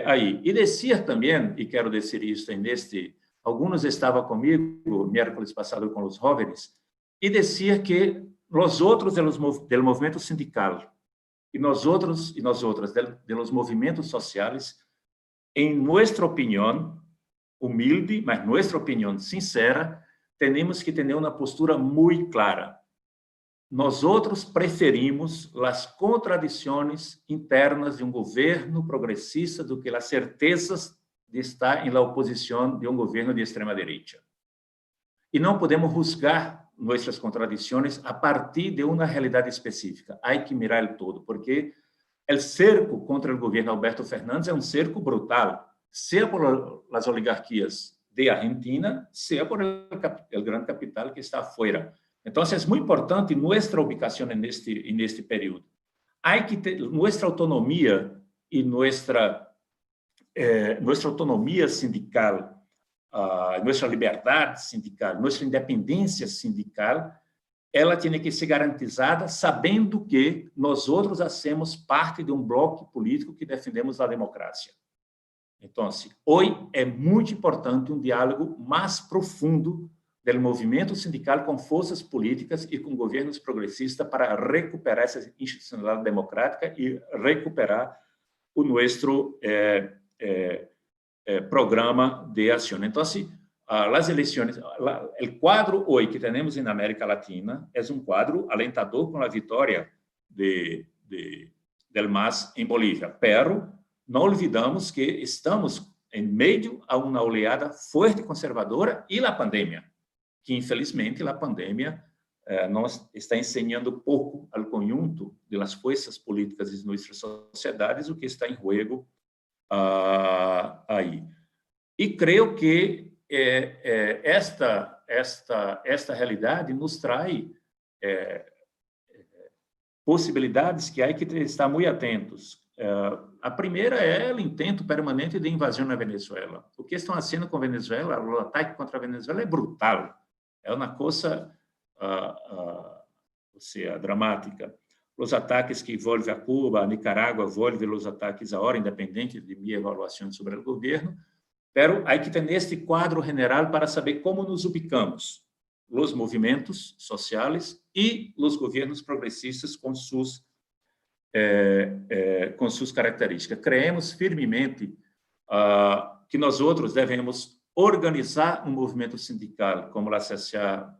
aí. E dizer também, e quero dizer isso alguns estavam comigo miércoles passado com os jovens, e dizer que os outros do movimento sindical e nós outros e nós outras dos movimentos sociais, em nossa opinião humilde, mas nossa opinião sincera, temos que ter uma postura muito clara. Nós outros preferimos as contradições internas de um governo progressista do que as certezas de estar em la oposição de um governo de extrema-direita. E não podemos juzgar nossas contradições a partir de uma realidade específica. Há que mirar o todo, porque o cerco contra o governo Alberto Fernandes é um cerco brutal, seja por as oligarquias de Argentina, seja por o grande capital que está afuera. Então, é muito importante nossa ubicação neste período. Há que ter nossa autonomia e nossa autonomia sindical, nossa liberdade sindical, nossa independência sindical, ela tem que ser garantizada sabendo que nós outros hacemos parte de um bloco político que defendemos a democracia. Então, hoje é muito importante um diálogo mais profundo do movimento sindical com forças políticas e com governos progressistas para recuperar essa institucionalidade democrática e recuperar o nosso programa de ação. Então, as eleições, o quadro hoje que temos na América Latina é um quadro alentador com a vitória del MAS em Bolívia, pero não olvidamos que estamos em meio a uma oleada forte conservadora e a pandemia, que infelizmente a pandemia nos está ensinando pouco ao conjunto das forças políticas de nossas sociedades o que está em jogo aí. E creio que esta realidade nos traz possibilidades que há que estar muito atentos. A primeira é o intento permanente de invasão na Venezuela. O que estão fazendo com a Venezuela, o ataque contra a Venezuela é brutal. É uma coisa dramática. Os ataques que envolvem a Cuba, a Nicarágua, envolvem os ataques agora, independente de minha avaliação sobre o governo, pero há que ter este quadro general para saber como nos ubicamos, os movimentos sociais e os governos progressistas com suas características. Creemos firmemente que nós outros devemos organizar um movimento sindical, como a CSA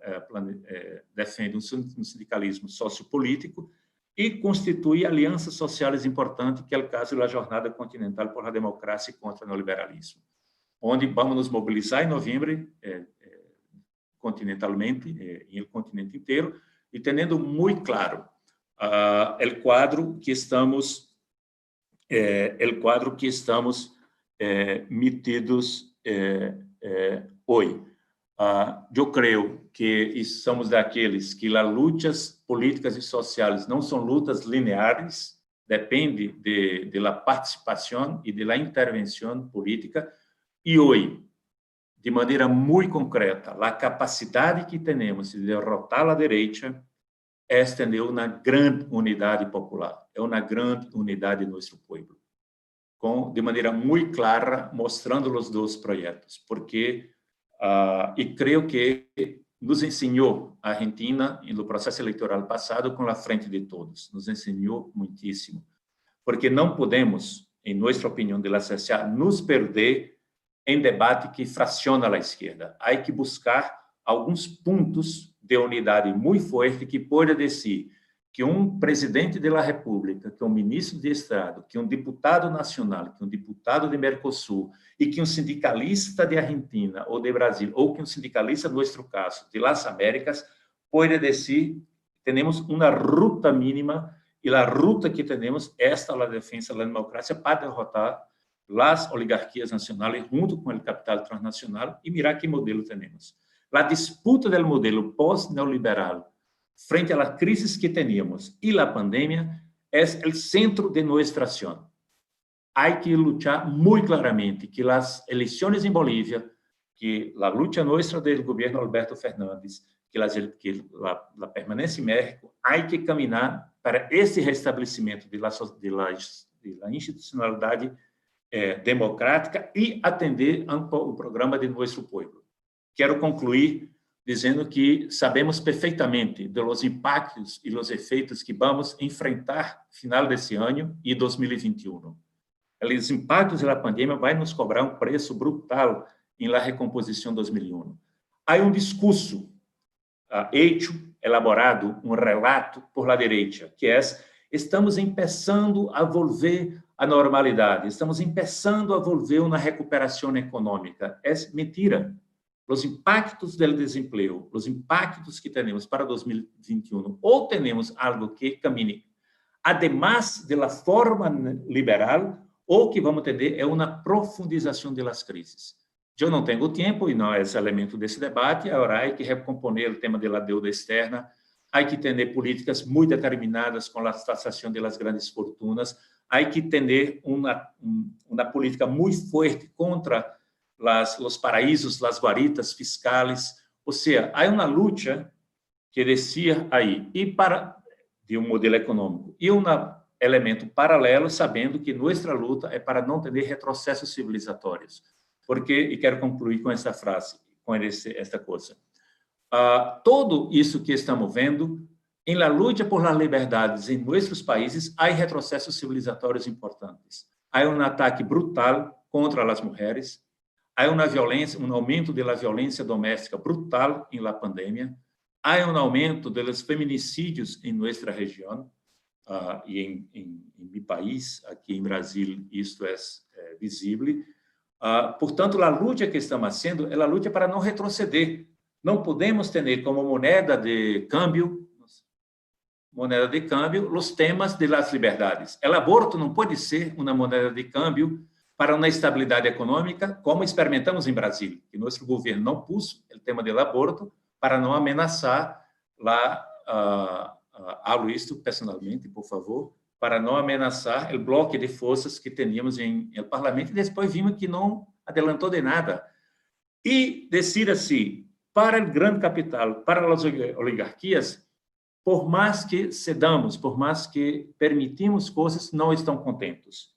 defende um sindicalismo sociopolítico, e constituir alianças sociais importantes, que é o caso da Jornada Continental por a Democracia contra o Neoliberalismo, onde vamos nos mobilizar em novembro, continentalmente, no continente inteiro, e tendo muito claro o quadro que estamos metidos hoje. eu creio que somos daqueles que as lutas políticas e sociais não são lutas lineares, depende da participação e da intervenção política. E hoje, de maneira muito concreta, a capacidade que temos de derrotar a direita é ter uma grande unidade popular, é uma grande unidade de nosso povo, de maneira muito clara, mostrando os dois projetos, porque e creio que nos ensinou a Argentina no processo eleitoral passado com a Frente de Todos, nos ensinou muitíssimo, porque não podemos, em nossa opinião de la CSA, nos perder em debate que fraciona a esquerda. Há que buscar alguns pontos de unidade muito forte que pode dizer que um presidente da República, que um ministro de Estado, que um deputado nacional, que um deputado de Mercosul e que um sindicalista de Argentina ou de Brasil, ou que um sindicalista, no nosso caso, de las Américas, pode dizer temos uma ruta mínima e a ruta que temos é a defesa da democracia para derrotar as oligarquias nacionais junto com o capital transnacional e mirar que modelo temos. A disputa do modelo pós-neoliberal frente às crises que teníamos e a pandemia é o centro de nossa ação. Há que lutar muito claramente que as eleições em Bolívia, que a luta nossa do governo Alberto Fernandes, que a permanência em México, há que caminhar para esse restabelecimento da institucionalidade democrática e atender o programa de nosso povo. Quero concluir dizendo que sabemos perfeitamente dos impactos e dos efeitos que vamos enfrentar no final desse ano e 2021. Os impactos da pandemia vão nos cobrar um preço brutal em la recomposição 2001. Há um discurso hecho, elaborado, um relato por la direita, que é: estamos começando a volver à normalidade, estamos começando a volver uma recuperação econômica. É mentira. Os impactos do desemprego, os impactos que temos para 2021, ou temos algo que camine además da forma liberal, ou que vamos ter é uma profundização das crises. Eu não tenho tempo, e não é esse elemento desse debate, agora há que recomponer o tema da deuda externa, há que ter políticas muito determinadas com a taxação das grandes fortunas, há que ter uma política muito forte contra os paraísos, as guaritas fiscais, ou seja, há uma luta que decía aí, e para de um modelo econômico, e um elemento paralelo, sabendo que nossa luta é para não ter retrocessos civilizatórios. Porque, e quero concluir com essa frase, com esta coisa, tudo isso que estamos vendo, em la luta por las liberdades em nossos países, há retrocessos civilizatórios importantes. Há um ataque brutal contra as mulheres, há uma violência, um aumento da violência doméstica brutal em la pandemia, há um aumento dos feminicídios em nossa região, e em meu país, aqui em Brasil, isto é visível. Portanto, a luta que estamos fazendo é a luta para não retroceder. Não podemos ter como moneda de câmbio os temas das liberdades. O aborto não pode ser uma moneda de câmbio para uma estabilidade econômica, como experimentamos em Brasil, que nosso governo não pôs o tema do aborto para não ameaçar hablo isto personalmente, por favor, para não ameaçar o bloco de forças que tínhamos em el parlamento, e depois vimos que não adelantou de nada. E dizer assim, para o grande capital, para as oligarquias, por mais que cedamos, por mais que permitimos coisas, não estão contentes.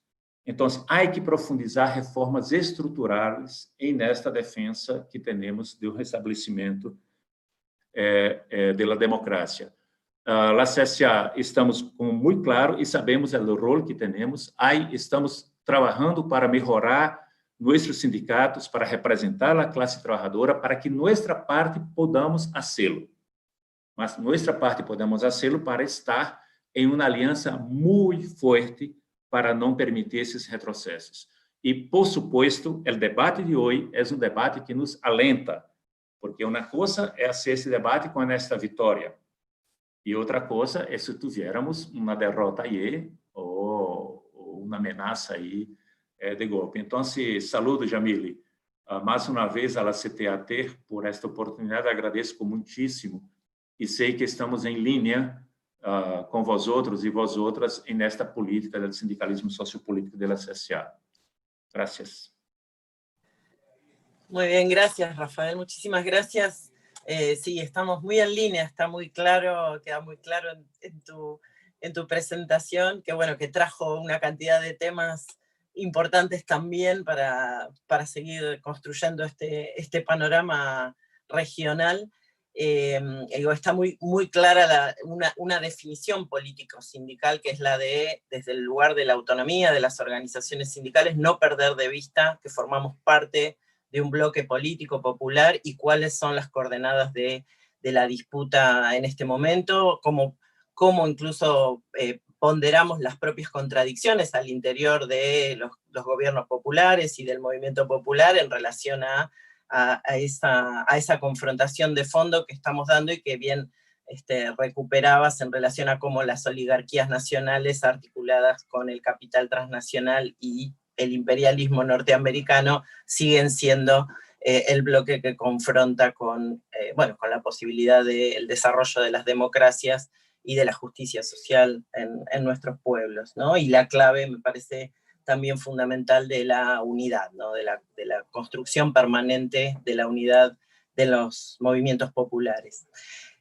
Então, há que profundizar reformas estruturais nesta defesa que temos do restabelecimento da democracia. A CSA estamos com muito claro e sabemos o rol que temos. Aí estamos trabalhando para melhorar nossos sindicatos, para representar a classe trabalhadora, para que nossa parte podamos fazê-lo. Mas nossa parte podemos fazê-lo para estar em uma aliança muito forte para não permitir esses retrocessos. E, por supuesto, o debate de hoje é um debate que nos alenta, porque uma coisa é fazer esse debate com esta vitória, e outra coisa é se tivéssemos uma derrota aí ou uma ameaça aí de golpe. Então, saludo, Jamile. Mais uma vez, à CTAT, por esta oportunidade, agradeço muitíssimo e sei que estamos em linha com vosotros e vosotras nesta política do sindicalismo sociopolítico da CSA. Gracias. Muy bien, gracias, Rafael. Muchísimas gracias. Sí, estamos muy en línea, está muy claro, queda muy claro en tu presentación, que bueno, que trajo una cantidad de temas importantes también para seguir construyendo este panorama regional. Está muy clara una definición político-sindical, que es la de, desde el lugar de la autonomía de las organizaciones sindicales, no perder de vista que formamos parte de un bloque político popular y cuáles son las coordenadas de la disputa en este momento, cómo incluso ponderamos las propias contradicciones al interior de los gobiernos populares y del movimiento popular en relación a esa confrontación de fondo que estamos dando y que bien recuperabas en relación a cómo las oligarquías nacionales articuladas con el capital transnacional y el imperialismo norteamericano siguen siendo el bloque que confronta con la posibilidad del desarrollo de las democracias y de la justicia social en nuestros pueblos, ¿no? Y la clave, me parece, también fundamental de la unidad, ¿no? de la construcción permanente de la unidad de los movimientos populares.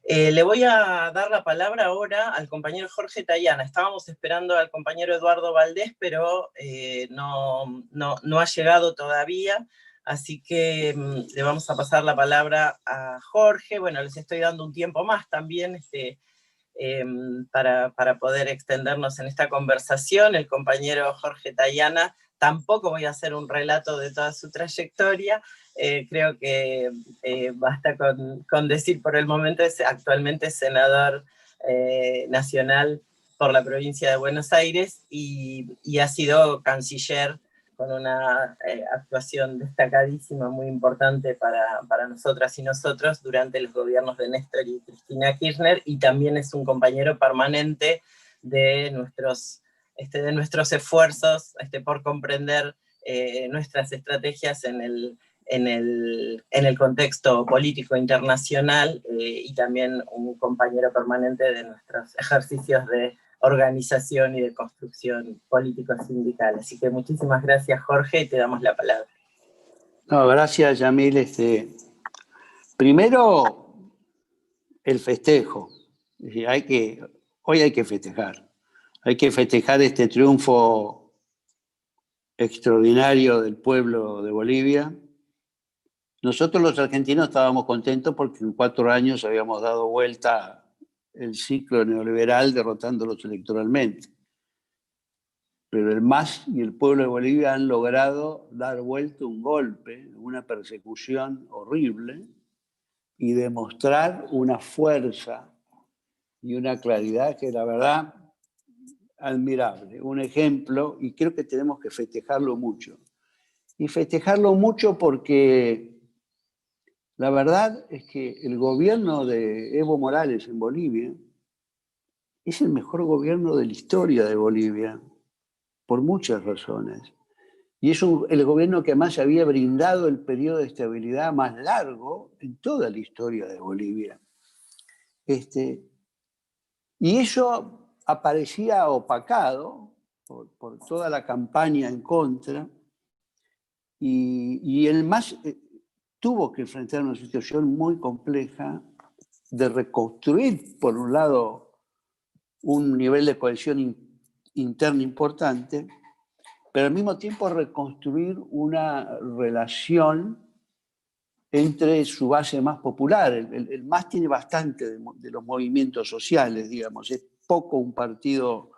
Le voy a dar la palabra ahora al compañero Jorge Tayana. Estábamos esperando al compañero Eduardo Valdés, pero no ha llegado todavía, así que le vamos a pasar la palabra a Jorge. Bueno, les estoy dando un tiempo más también para poder extendernos en esta conversación. El compañero Jorge Tayana, tampoco voy a hacer un relato de toda su trayectoria, creo que basta con decir por el momento es actualmente senador nacional por la provincia de Buenos Aires y ha sido canciller con una actuación destacadísima, muy importante para nosotras y nosotros durante los gobiernos de Néstor y Cristina Kirchner, y también es un compañero permanente de nuestros esfuerzos por comprender nuestras estrategias en el contexto político internacional, y también un compañero permanente de nuestros ejercicios de organización y de construcción político-sindical. Así que muchísimas gracias, Jorge, y te damos la palabra. No, gracias, Yamil. Primero, el festejo. Hoy hay que festejar. Hay que festejar este triunfo extraordinario del pueblo de Bolivia. Nosotros los argentinos estábamos contentos porque en 4 años habíamos dado vuelta el ciclo neoliberal derrotándolos electoralmente. Pero el MAS y el pueblo de Bolivia han logrado dar vuelta un golpe, una persecución horrible, y demostrar una fuerza y una claridad que la verdad admirable. Un ejemplo, y creo que tenemos que festejarlo mucho. Y festejarlo mucho porque la verdad es que el gobierno de Evo Morales en Bolivia es el mejor gobierno de la historia de Bolivia, por muchas razones. Y es el gobierno que más había brindado el periodo de estabilidad más largo en toda la historia de Bolivia. Y eso aparecía opacado por toda la campaña en contra, y el MAS tuvo que enfrentar una situación muy compleja de reconstruir, por un lado, un nivel de cohesión interna importante, pero al mismo tiempo reconstruir una relación entre su base más popular. El MAS tiene bastante de los movimientos sociales, digamos, es poco un partido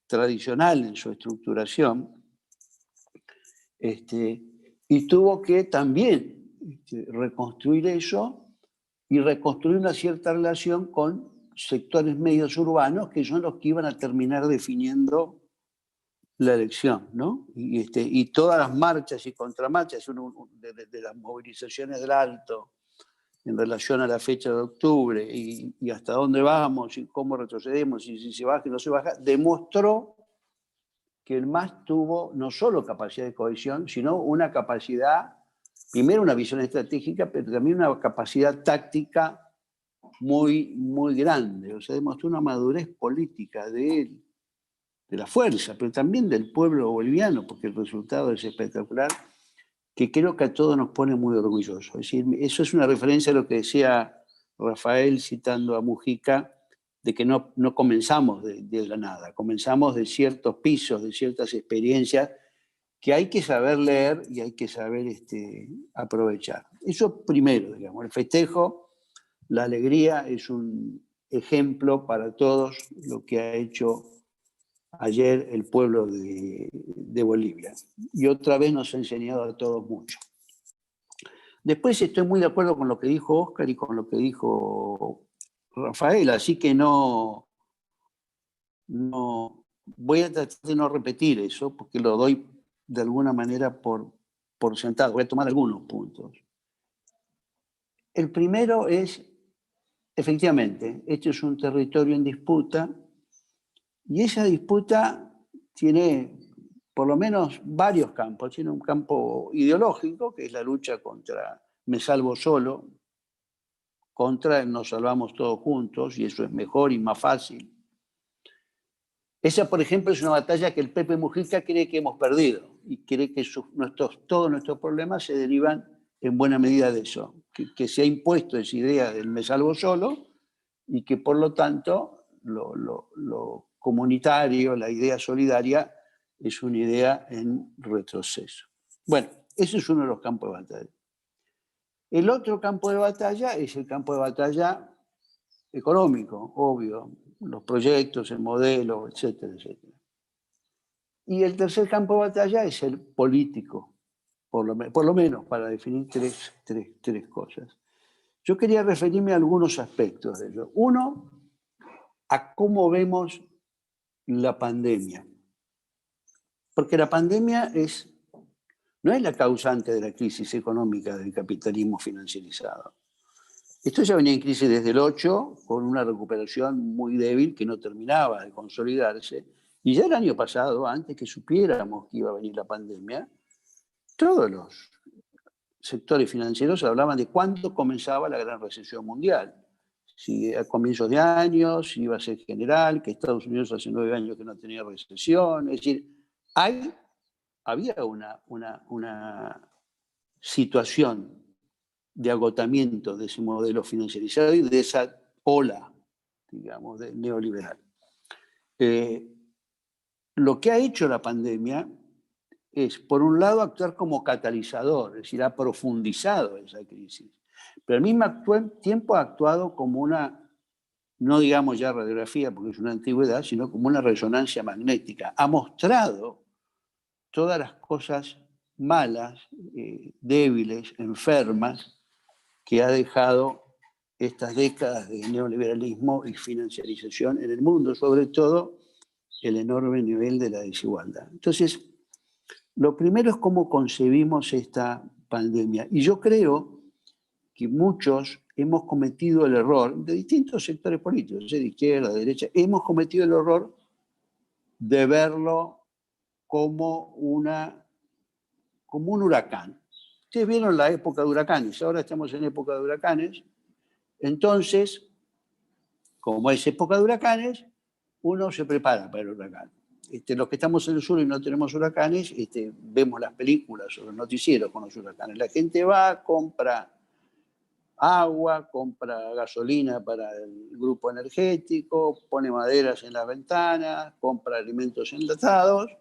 tradicional en su estructuración, y tuvo que también reconstruir eso y reconstruir una cierta relación con sectores medios urbanos que son los que iban a terminar definiendo la elección, ¿no? Y todas las marchas y contramarchas de las movilizaciones del Alto en relación a la fecha de octubre y hasta dónde vamos y cómo retrocedemos y si se baja y no se baja, demostró que el MAS tuvo no solo capacidad de cohesión, sino una capacidad primero una visión estratégica, pero también una capacidad táctica muy, muy grande. O sea, demostró una madurez política de él, de la fuerza, pero también del pueblo boliviano, porque el resultado es espectacular, que creo que a todos nos pone muy orgullosos. Es decir, eso es una referencia a lo que decía Rafael citando a Mujica, de que no comenzamos de la nada, comenzamos de ciertos pisos, de ciertas experiencias que hay que saber leer y hay que saber aprovechar. Eso primero, digamos, el festejo, la alegría es un ejemplo para todos lo que ha hecho ayer el pueblo de Bolivia. Y otra vez nos ha enseñado a todos mucho. Después estoy muy de acuerdo con lo que dijo Óscar y con lo que dijo Rafael, así que no voy a tratar de no repetir eso, porque lo doy de alguna manera por sentado. Voy a tomar algunos puntos. El primero es, efectivamente, este es un territorio en disputa, y esa disputa tiene por lo menos varios campos. Tiene un campo ideológico, que es la lucha contra me salvo solo, contra nos salvamos todos juntos, y eso es mejor y más fácil. Esa, por ejemplo, es una batalla que el Pepe Mujica cree que hemos perdido, y cree que todos nuestros problemas se derivan en buena medida de eso, que se ha impuesto esa idea del me salvo solo, y que por lo tanto lo comunitario, la idea solidaria, es una idea en retroceso. Bueno, ese es uno de los campos de batalla. El otro campo de batalla es el campo de batalla económico, obvio, los proyectos, el modelo, etcétera, etcétera. Y el tercer campo de batalla es el político, por lo menos para definir tres cosas. Yo quería referirme a algunos aspectos de ello. Uno, a cómo vemos la pandemia. Porque la pandemia no es la causante de la crisis económica del capitalismo financierizado. Esto ya venía en crisis desde el 8, con una recuperación muy débil que no terminaba de consolidarse. Y ya el año pasado, antes que supiéramos que iba a venir la pandemia, todos los sectores financieros hablaban de cuándo comenzaba la gran recesión mundial. Si a comienzos de año, si iba a ser general, que Estados Unidos hace 9 años que no tenía recesión. Es decir, había una situación de agotamiento de ese modelo financierizado y de esa ola, digamos, neoliberal. Lo que ha hecho la pandemia es, por un lado, actuar como catalizador, es decir, ha profundizado esa crisis, pero al mismo tiempo ha actuado como no digamos ya radiografía, porque es una antigüedad, sino como una resonancia magnética. Ha mostrado todas las cosas malas, débiles, enfermas, que ha dejado estas décadas de neoliberalismo y financiarización en el mundo, sobre todo el enorme nivel de la desigualdad. Entonces, lo primero es cómo concebimos esta pandemia. Y yo creo que muchos hemos cometido el error, de distintos sectores políticos, de izquierda, de derecha, hemos cometido el error de verlo como un huracán. Ustedes vieron la época de huracanes, ahora estamos en época de huracanes. Entonces, como es época de huracanes, uno se prepara para el huracán. Los que estamos en el sur y no tenemos huracanes, vemos las películas o los noticieros con los huracanes. La gente va, compra agua, compra gasolina para el grupo energético, pone maderas en las ventanas, compra alimentos enlatados,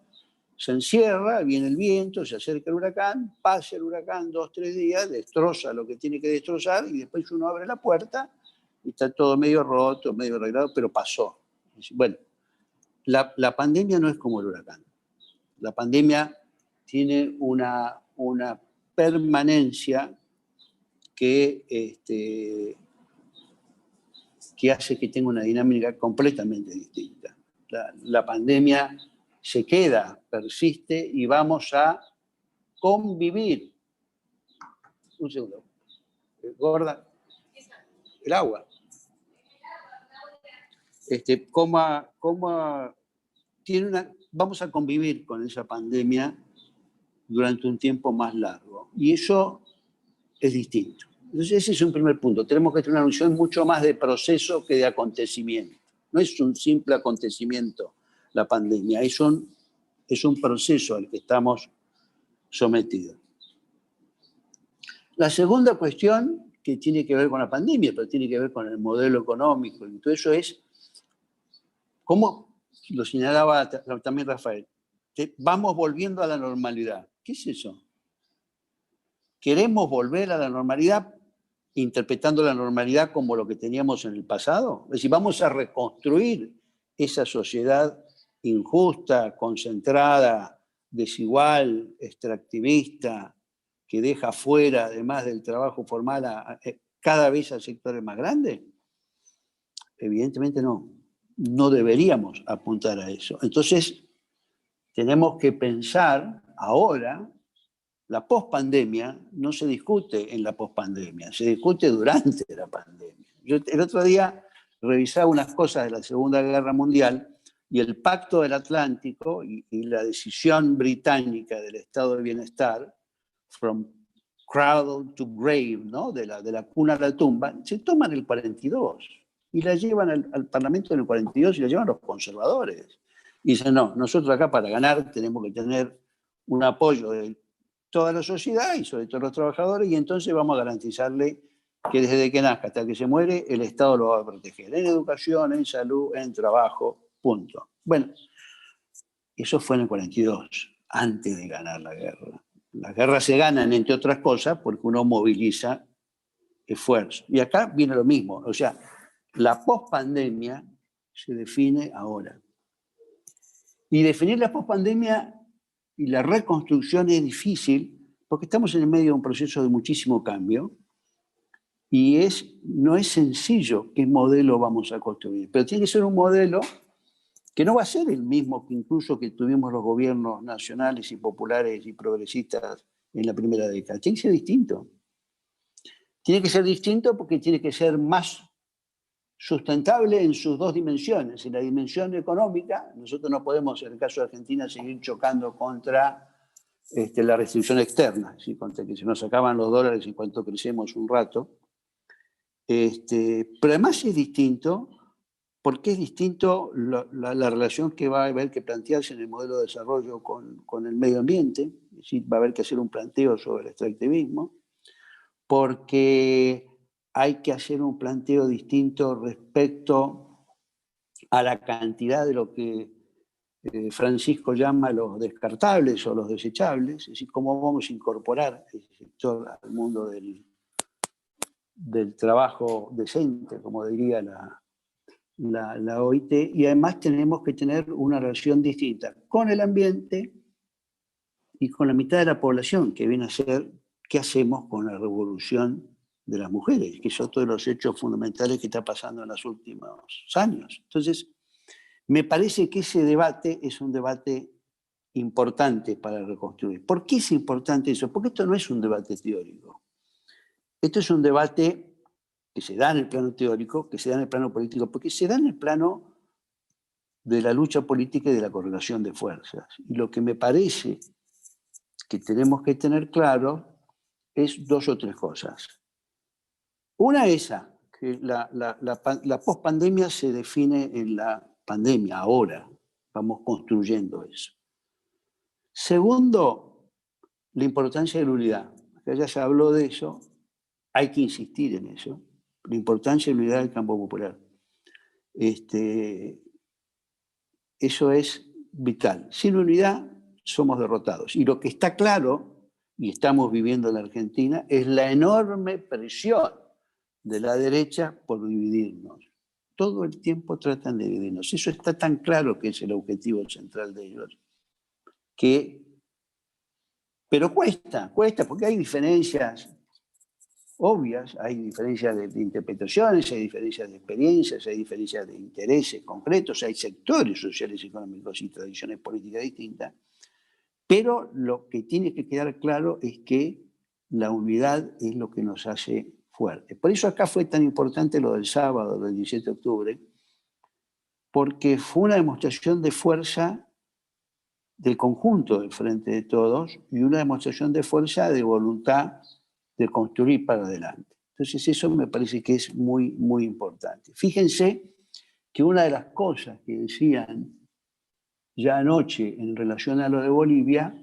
se encierra, viene el viento, se acerca el huracán, pasa el huracán 2 o 3 días, destroza lo que tiene que destrozar y después uno abre la puerta y está todo medio roto, medio arreglado, pero pasó. Bueno, la pandemia no es como el huracán. La pandemia tiene una permanencia que hace que tenga una dinámica completamente distinta. La pandemia se queda, persiste y vamos a convivir. Un segundo. Gorda. El agua. Vamos a convivir con esa pandemia durante un tiempo más largo. Y eso es distinto. Entonces ese es un primer punto. Tenemos que tener una noción mucho más de proceso que de acontecimiento. No es un simple acontecimiento la pandemia, es un proceso al que estamos sometidos. La segunda cuestión, que tiene que ver con la pandemia, pero tiene que ver con el modelo económico y todo eso, es cómo, lo señalaba también Rafael, que vamos volviendo a la normalidad. ¿Qué es eso? ¿Queremos volver a la normalidad interpretando la normalidad como lo que teníamos en el pasado? Es decir, vamos a reconstruir esa sociedad injusta, concentrada, desigual, extractivista, que deja fuera, además del trabajo formal, cada vez a sectores más grandes. Evidentemente no. No deberíamos apuntar a eso. Entonces, tenemos que pensar ahora. La pospandemia no se discute en la pospandemia, se discute durante la pandemia. Yo el otro día revisaba unas cosas de la Segunda Guerra Mundial y el Pacto del Atlántico y la decisión británica del estado de bienestar, from cradle to grave, ¿no? de la cuna a la tumba, se toman el 42 y la llevan al Parlamento en el 42 y la llevan los conservadores. Y dicen, no, nosotros acá para ganar tenemos que tener un apoyo de toda la sociedad y sobre todo los trabajadores, y entonces vamos a garantizarle que desde que nazca hasta que se muere, el Estado lo va a proteger, en educación, en salud, en trabajo, punto. Bueno, eso fue en el 42, antes de ganar la guerra. Las guerras se ganan, entre otras cosas, porque uno moviliza esfuerzo. Y acá viene lo mismo, o sea, la pospandemia se define ahora. Y definir la pospandemia y la reconstrucción es difícil porque estamos en el medio de un proceso de muchísimo cambio y no es sencillo qué modelo vamos a construir, pero tiene que ser un modelo que no va a ser el mismo que incluso que tuvimos los gobiernos nacionales y populares y progresistas en la primera década. Tiene que ser distinto. Tiene que ser distinto porque tiene que ser más sustentable en sus dos dimensiones. En la dimensión económica, nosotros no podemos, en el caso de Argentina, seguir chocando contra la restricción externa, ¿sí? Contra que se nos acaban los dólares en cuanto crecemos un rato. Pero además es distinto, porque es distinto la relación que va a haber que plantearse en el modelo de desarrollo con el medio ambiente, es decir, va a haber que hacer un planteo sobre el extractivismo, porque hay que hacer un planteo distinto respecto a la cantidad de lo que Francisco llama los descartables o los desechables, es decir, cómo vamos a incorporar ese sector al mundo del trabajo decente, como diría la OIT, y además tenemos que tener una relación distinta con el ambiente y con la mitad de la población, que viene a ser qué hacemos con la revolución de las mujeres, que es otro de los hechos fundamentales que está pasando en los últimos años. Entonces, me parece que ese debate es un debate importante para reconstruir. ¿Por qué es importante eso? Porque esto no es un debate teórico. Esto es un debate que se da en el plano teórico, que se da en el plano político, porque se da en el plano de la lucha política y de la correlación de fuerzas. Y lo que me parece que tenemos que tener claro es dos o tres cosas. Una es esa, que la pospandemia se define en la pandemia, ahora. Vamos construyendo eso. Segundo, la importancia de la unidad. Acá ya se habló de eso, hay que insistir en eso. La importancia de la unidad del campo popular. Eso es vital. Sin unidad somos derrotados. Y lo que está claro, y estamos viviendo en la Argentina, es la enorme presión de la derecha por dividirnos. Todo el tiempo tratan de dividirnos. Eso está tan claro que es el objetivo central de ellos. Pero cuesta, porque hay diferencias obvias, hay diferencias de interpretaciones, hay diferencias de experiencias, hay diferencias de intereses concretos, hay sectores sociales, económicos y tradiciones políticas distintas, pero lo que tiene que quedar claro es que la unidad es lo que nos hace fuertes. Por eso acá fue tan importante lo del sábado, del 17 de octubre, porque fue una demostración de fuerza del conjunto del Frente de Todos y una demostración de fuerza de voluntad de construir para adelante. Entonces eso me parece que es muy, muy importante. Fíjense que una de las cosas que decían ya anoche en relación a lo de Bolivia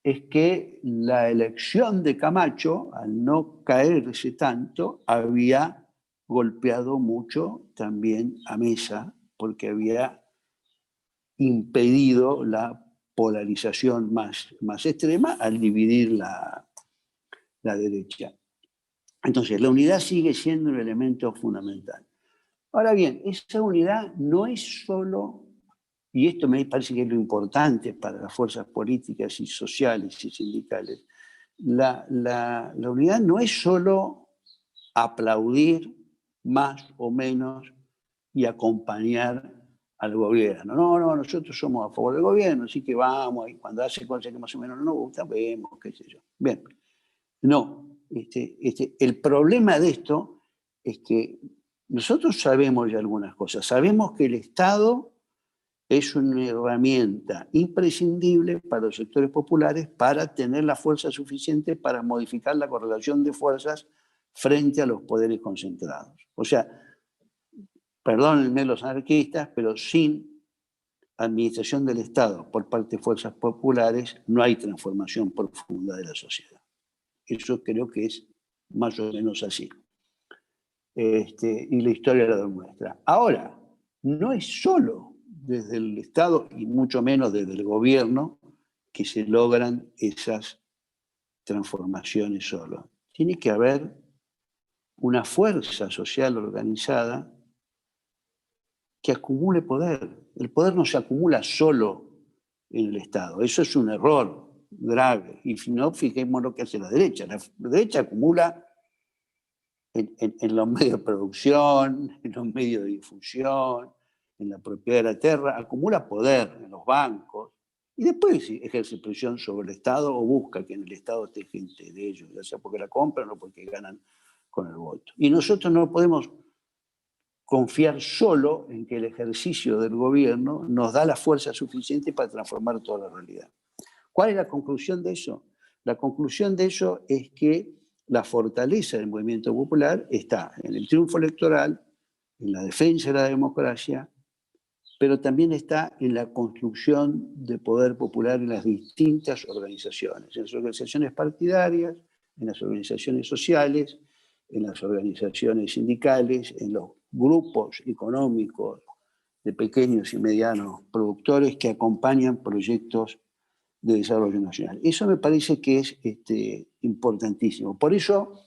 es que la elección de Camacho, al no caerse tanto, había golpeado mucho también a Mesa, porque había impedido la polarización más extrema al dividir la derecha. Entonces, la unidad sigue siendo un elemento fundamental. Ahora bien, esa unidad no es solo, y esto me parece que es lo importante para las fuerzas políticas y sociales y sindicales, la unidad no es solo aplaudir más o menos y acompañar al gobierno. No, nosotros somos a favor del gobierno, así que vamos, y cuando hace cosas que más o menos no nos gustan, vemos, qué sé yo. Bien, no. El problema de esto es que nosotros sabemos ya algunas cosas. Sabemos que el Estado es una herramienta imprescindible para los sectores populares para tener la fuerza suficiente para modificar la correlación de fuerzas frente a los poderes concentrados. O sea, perdónenme los anarquistas, pero sin administración del Estado por parte de fuerzas populares no hay transformación profunda de la sociedad. Eso creo que es más o menos así. Y la historia lo demuestra. Ahora, no es solo desde el Estado y mucho menos desde el gobierno que se logran esas transformaciones solo. Tiene que haber una fuerza social organizada que acumule poder. El poder no se acumula solo en el Estado. Eso es un error grave. Y si no, fijemos lo que hace la derecha. La derecha acumula en los medios de producción, en los medios de difusión, en la propiedad de la tierra, acumula poder en los bancos y después ejerce presión sobre el Estado o busca que en el Estado esté gente de ellos, ya sea porque la compran o porque ganan con el voto. Y nosotros no podemos confiar solo en que el ejercicio del gobierno nos da la fuerza suficiente para transformar toda la realidad. ¿Cuál es la conclusión de eso? La conclusión de eso es que la fortaleza del movimiento popular está en el triunfo electoral, en la defensa de la democracia, pero también está en la construcción de poder popular en las distintas organizaciones, en las organizaciones partidarias, en las organizaciones sociales, en las organizaciones sindicales, en los grupos económicos de pequeños y medianos productores que acompañan proyectos de desarrollo nacional. Eso me parece que es importantísimo. Por eso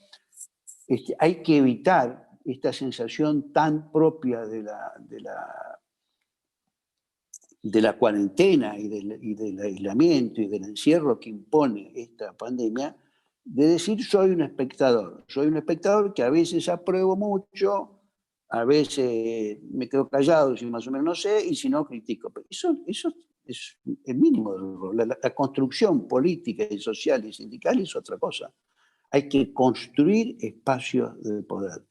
hay que evitar esta sensación tan propia de la cuarentena y del aislamiento y del encierro que impone esta pandemia, de decir soy un espectador que a veces apruebo mucho, a veces me quedo callado si más o menos no sé, y si no critico. Pero eso es el mínimo del rol. La construcción política y social y sindical es otra cosa. Hay que construir espacios de poder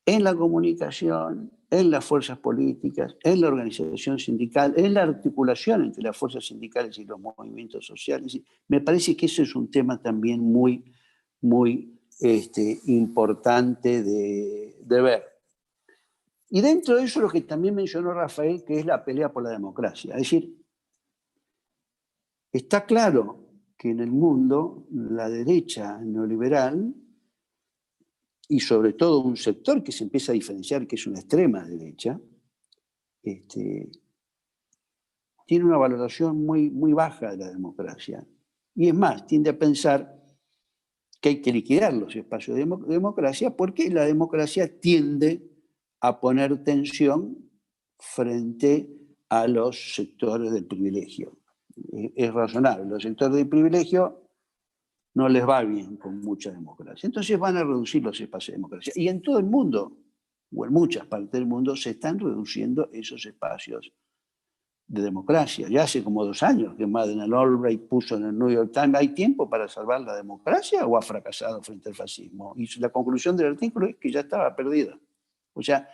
en la comunicación, en las fuerzas políticas, en la organización sindical, en la articulación entre las fuerzas sindicales y los movimientos sociales. Me parece que eso es un tema también muy, muy importante de ver. Y dentro de eso lo que también mencionó Rafael, que es la pelea por la democracia. Es decir, está claro que en el mundo la derecha neoliberal, y sobre todo un sector que se empieza a diferenciar, que es una extrema derecha, tiene una valoración muy, muy baja de la democracia. Y es más, tiende a pensar que hay que liquidar los espacios de democracia porque la democracia tiende a poner tensión frente a los sectores del privilegio. Es razonable, los sectores del privilegio no les va bien con mucha democracia. Entonces van a reducir los espacios de democracia. Y en todo el mundo, o en muchas partes del mundo, se están reduciendo esos espacios de democracia. Ya hace como 2 años que Madeleine Albright puso en el New York Times, ¿hay tiempo para salvar la democracia o ha fracasado frente al fascismo? Y la conclusión del artículo es que ya estaba perdida. O sea,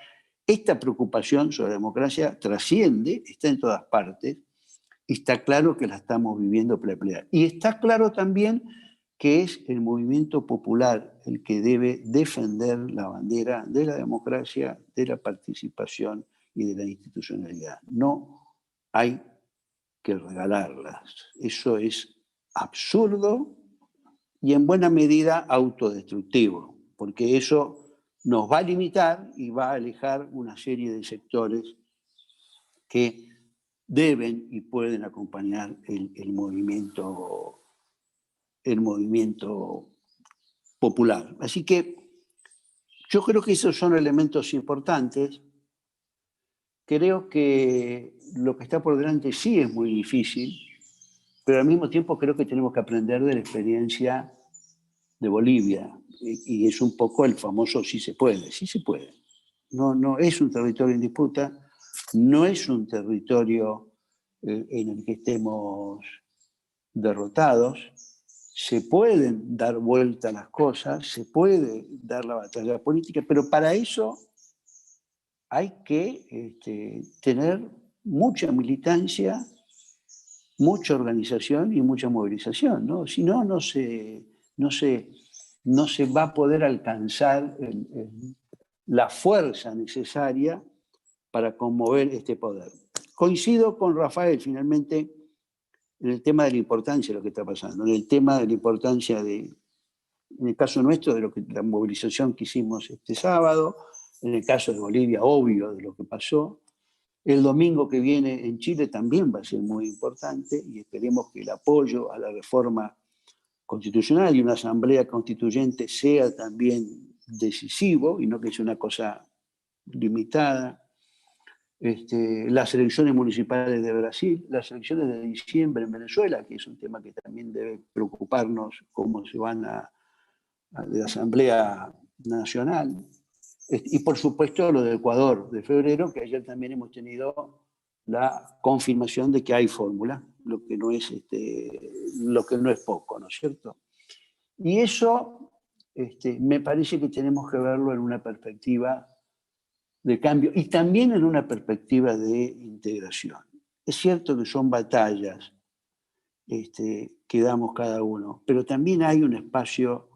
esta preocupación sobre la democracia trasciende, está en todas partes, y está claro que la estamos viviendo plena. Y está claro también que es el movimiento popular el que debe defender la bandera de la democracia, de la participación y de la institucionalidad. No hay que regalarlas. Eso es absurdo y en buena medida autodestructivo, porque eso nos va a limitar y va a alejar una serie de sectores que deben y pueden acompañar el movimiento popular. Así que yo creo que esos son elementos importantes. Creo que lo que está por delante sí es muy difícil, pero al mismo tiempo creo que tenemos que aprender de la experiencia de Bolivia. Y es un poco el famoso sí se puede. Sí se puede. No es un territorio en disputa, no es un territorio en el que estemos derrotados. Se pueden dar vuelta las cosas, se puede dar la batalla política, pero para eso hay que tener mucha militancia, mucha organización y mucha movilización, ¿no? Si no, no se va a poder alcanzar la fuerza necesaria para conmover este poder. Coincido con Rafael, finalmente, en el tema de la importancia de lo que está pasando, en el tema de la importancia en el caso nuestro, de la movilización que hicimos este sábado, en el caso de Bolivia, obvio, de lo que pasó. El domingo que viene en Chile también va a ser muy importante y esperemos que el apoyo a la reforma constitucional y una asamblea constituyente sea también decisivo y no que sea una cosa limitada. Las elecciones municipales de Brasil, las elecciones de diciembre en Venezuela, que es un tema que también debe preocuparnos, cómo se van a la Asamblea Nacional. Y por supuesto lo de Ecuador de febrero, que ayer también hemos tenido la confirmación de que hay fórmula, lo que no es poco, ¿no es cierto? Y eso me parece que tenemos que verlo en una perspectiva de cambio y también en una perspectiva de integración. Es cierto que son batallas que damos cada uno, pero también hay un espacio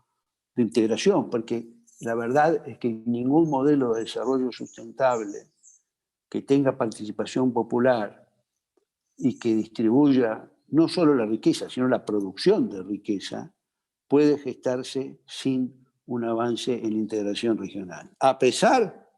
de integración, porque la verdad es que ningún modelo de desarrollo sustentable que tenga participación popular y que distribuya no solo la riqueza, sino la producción de riqueza, puede gestarse sin un avance en la integración regional. A pesar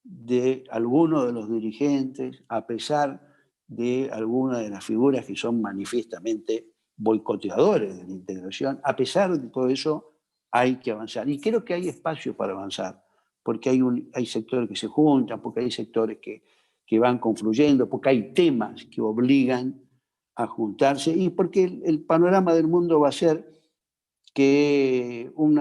de algunos de los dirigentes, a pesar de algunas de las figuras que son manifiestamente boicoteadores de la integración, a pesar de todo eso, hay que avanzar. Y creo que hay espacio para avanzar, porque hay sectores que se juntan, porque hay sectores que van confluyendo, porque hay temas que obligan a juntarse y porque el panorama del mundo va a ser que un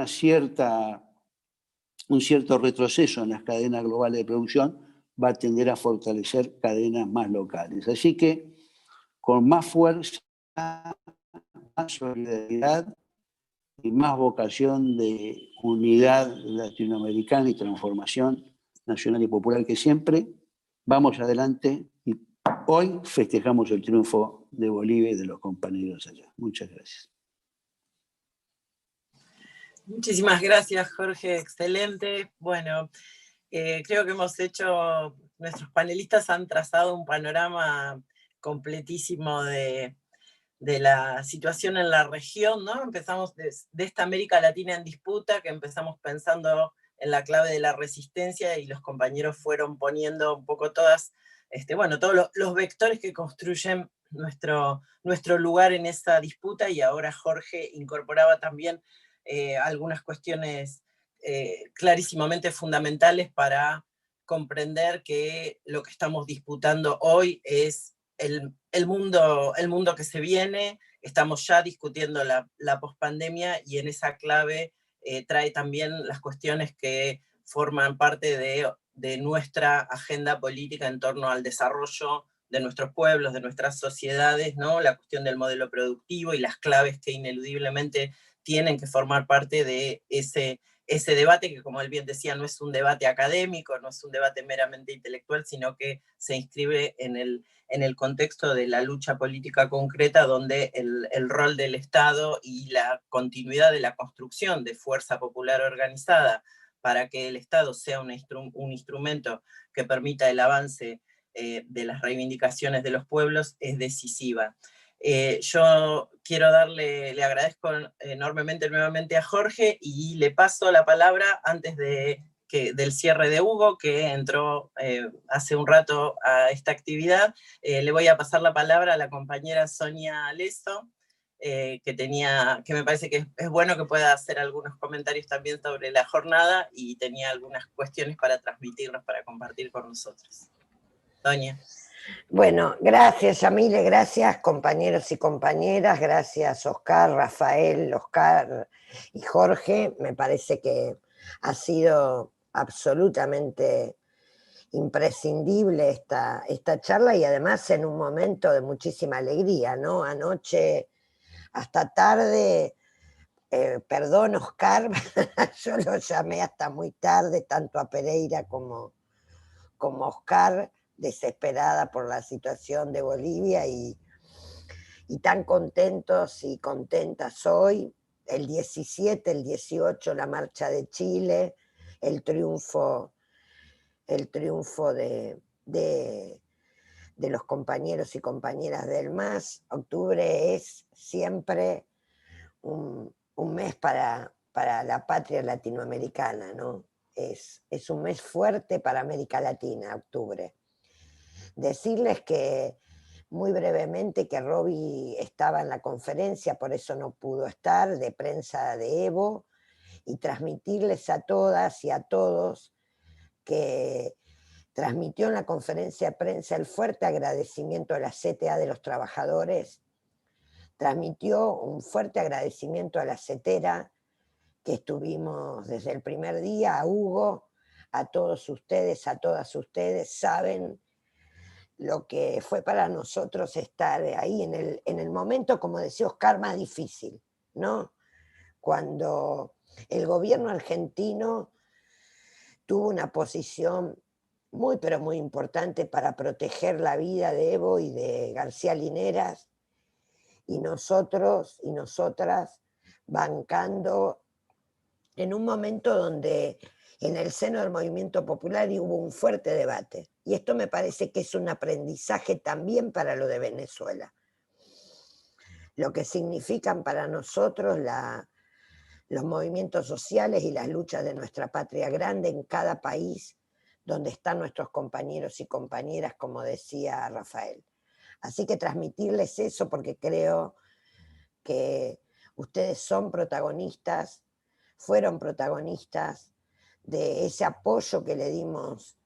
cierto retroceso en las cadenas globales de producción va a tender a fortalecer cadenas más locales. Así que con más fuerza, más solidaridad y más vocación de unidad latinoamericana y transformación nacional y popular que siempre, vamos adelante y hoy festejamos el triunfo de Bolivia y de los compañeros allá. Muchas gracias. Muchísimas gracias, Jorge, excelente. Bueno, creo que nuestros panelistas han trazado un panorama completísimo de la situación en la región, ¿no? Empezamos de esta América Latina en disputa, que empezamos pensando en la clave de la resistencia y los compañeros fueron poniendo un poco todos los vectores que construyen nuestro lugar en esa disputa, y ahora Jorge incorporaba también algunas cuestiones clarísimamente fundamentales para comprender que lo que estamos disputando hoy es el mundo que se viene. Estamos ya discutiendo la pospandemia y en esa clave trae también las cuestiones que forman parte de nuestra agenda política en torno al desarrollo de nuestros pueblos, de nuestras sociedades, ¿no? La cuestión del modelo productivo y las claves que ineludiblemente tienen que formar parte de ese ese debate que, como él bien decía, no es un debate académico, no es un debate meramente intelectual, sino que se inscribe en el contexto de la lucha política concreta, donde el rol del Estado y la continuidad de la construcción de fuerza popular organizada para que el Estado sea un instrumento que permita el avance de las reivindicaciones de los pueblos es decisiva. Yo quiero le agradezco enormemente nuevamente a Jorge y le paso la palabra antes del cierre de Hugo, que entró hace un rato a esta actividad. Le voy a pasar la palabra a la compañera Sonia Leso, que me parece que es bueno que pueda hacer algunos comentarios también sobre la jornada y tenía algunas cuestiones para transmitirnos, para compartir con nosotros. Sonia. Bueno, gracias Yamile, gracias compañeros y compañeras, gracias Oscar, Rafael, Oscar y Jorge. Me parece que ha sido absolutamente imprescindible esta charla y además en un momento de muchísima alegría, ¿no? Anoche hasta tarde, perdón Oscar, yo lo llamé hasta muy tarde, tanto a Pereira como a Oscar, desesperada por la situación de Bolivia y tan contentos y contentas hoy. El 17, el 18, la marcha de Chile, el triunfo de los compañeros y compañeras del MAS. Octubre es siempre un mes para la patria latinoamericana, ¿no? Es un mes fuerte para América Latina, octubre. Decirles que muy brevemente que Roby estaba en la conferencia, por eso no pudo estar, de prensa de Evo, y transmitirles a todas y a todos que transmitió en la conferencia de prensa el fuerte agradecimiento a la CTA de los trabajadores, transmitió un fuerte agradecimiento a la CETERA, que estuvimos desde el primer día, a Hugo, a todos ustedes, a todas ustedes, saben lo que fue para nosotros estar ahí en el momento, como decía Oscar, más difícil, ¿no? Cuando el gobierno argentino tuvo una posición muy, pero muy importante para proteger la vida de Evo y de García Lineras, y nosotros y nosotras bancando en un momento donde en el seno del movimiento popular hubo un fuerte debate. Y esto me parece que es un aprendizaje también para lo de Venezuela. Lo que significan para nosotros los movimientos sociales y las luchas de nuestra patria grande en cada país donde están nuestros compañeros y compañeras, como decía Rafael. Así que transmitirles eso porque creo que ustedes son protagonistas, fueron protagonistas de ese apoyo que le dimos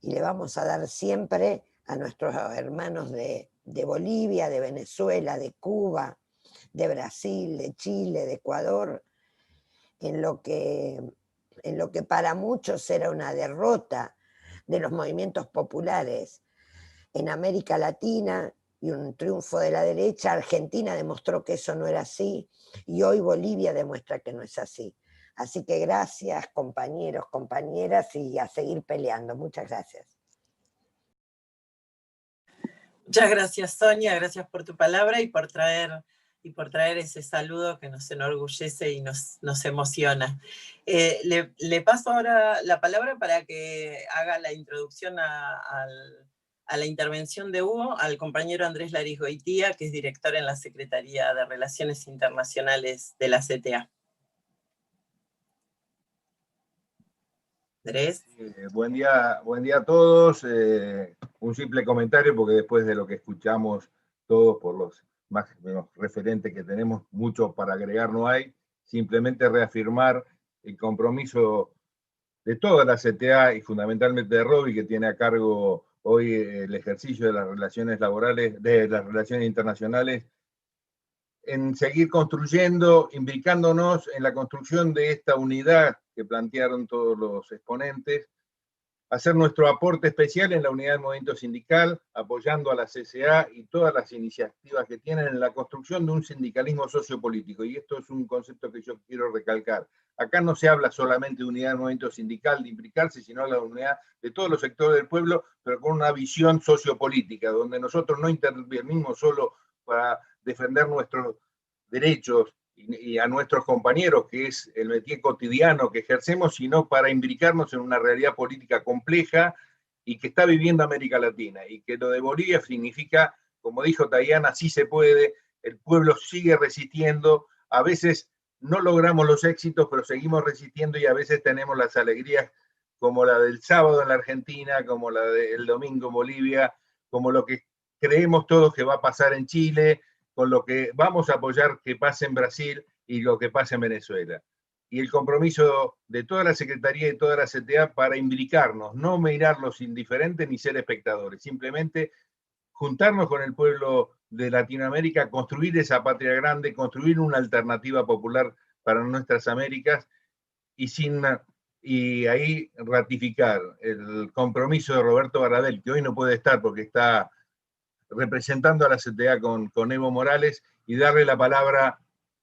y le vamos a dar siempre a nuestros hermanos de Bolivia, de Venezuela, de Cuba, de Brasil, de Chile, de Ecuador, en lo que para muchos era una derrota de los movimientos populares en América Latina y un triunfo de la derecha. Argentina demostró que eso no era así y hoy Bolivia demuestra que no es así. Así que gracias, compañeros, compañeras, y a seguir peleando. Muchas gracias. Muchas gracias, Sonia, gracias por tu palabra y por traer ese saludo que nos enorgullece y nos emociona. Le paso ahora la palabra para que haga la introducción a la intervención de Hugo, al compañero Andrés Larisgoitía, que es director en la Secretaría de Relaciones Internacionales de la CTA. Andrés. Buen día a todos. Un simple comentario, porque después de lo que escuchamos todos por los más menos referentes que tenemos, mucho para agregar no hay. Simplemente reafirmar el compromiso de toda la CTA y fundamentalmente de Roby, que tiene a cargo hoy el ejercicio de las relaciones laborales, de las relaciones internacionales, en seguir construyendo, implicándonos en la construcción de esta unidad que plantearon todos los exponentes, hacer nuestro aporte especial en la unidad del movimiento sindical, apoyando a la CCA y todas las iniciativas que tienen en la construcción de un sindicalismo sociopolítico. Y esto es un concepto que yo quiero recalcar. Acá no se habla solamente de unidad del movimiento sindical, de implicarse, sino de la unidad de todos los sectores del pueblo, pero con una visión sociopolítica, donde nosotros no intervenimos solo para defender nuestros derechos y a nuestros compañeros, que es el métier cotidiano que ejercemos, sino para imbricarnos en una realidad política compleja y que está viviendo América Latina. Y que lo de Bolivia significa, como dijo Tayana, sí se puede, el pueblo sigue resistiendo, a veces no logramos los éxitos, pero seguimos resistiendo y a veces tenemos las alegrías como la del sábado en la Argentina, como la del domingo en Bolivia, como lo que creemos todos que va a pasar en Chile, con lo que vamos a apoyar que pase en Brasil y lo que pase en Venezuela. Y el compromiso de toda la Secretaría y toda la CTA para imbricarnos, no mirarlos indiferentes ni ser espectadores, simplemente juntarnos con el pueblo de Latinoamérica, construir esa patria grande, construir una alternativa popular para nuestras Américas y ahí ratificar el compromiso de Roberto Baradel, que hoy no puede estar porque está representando a la CTA con Evo Morales, y darle la palabra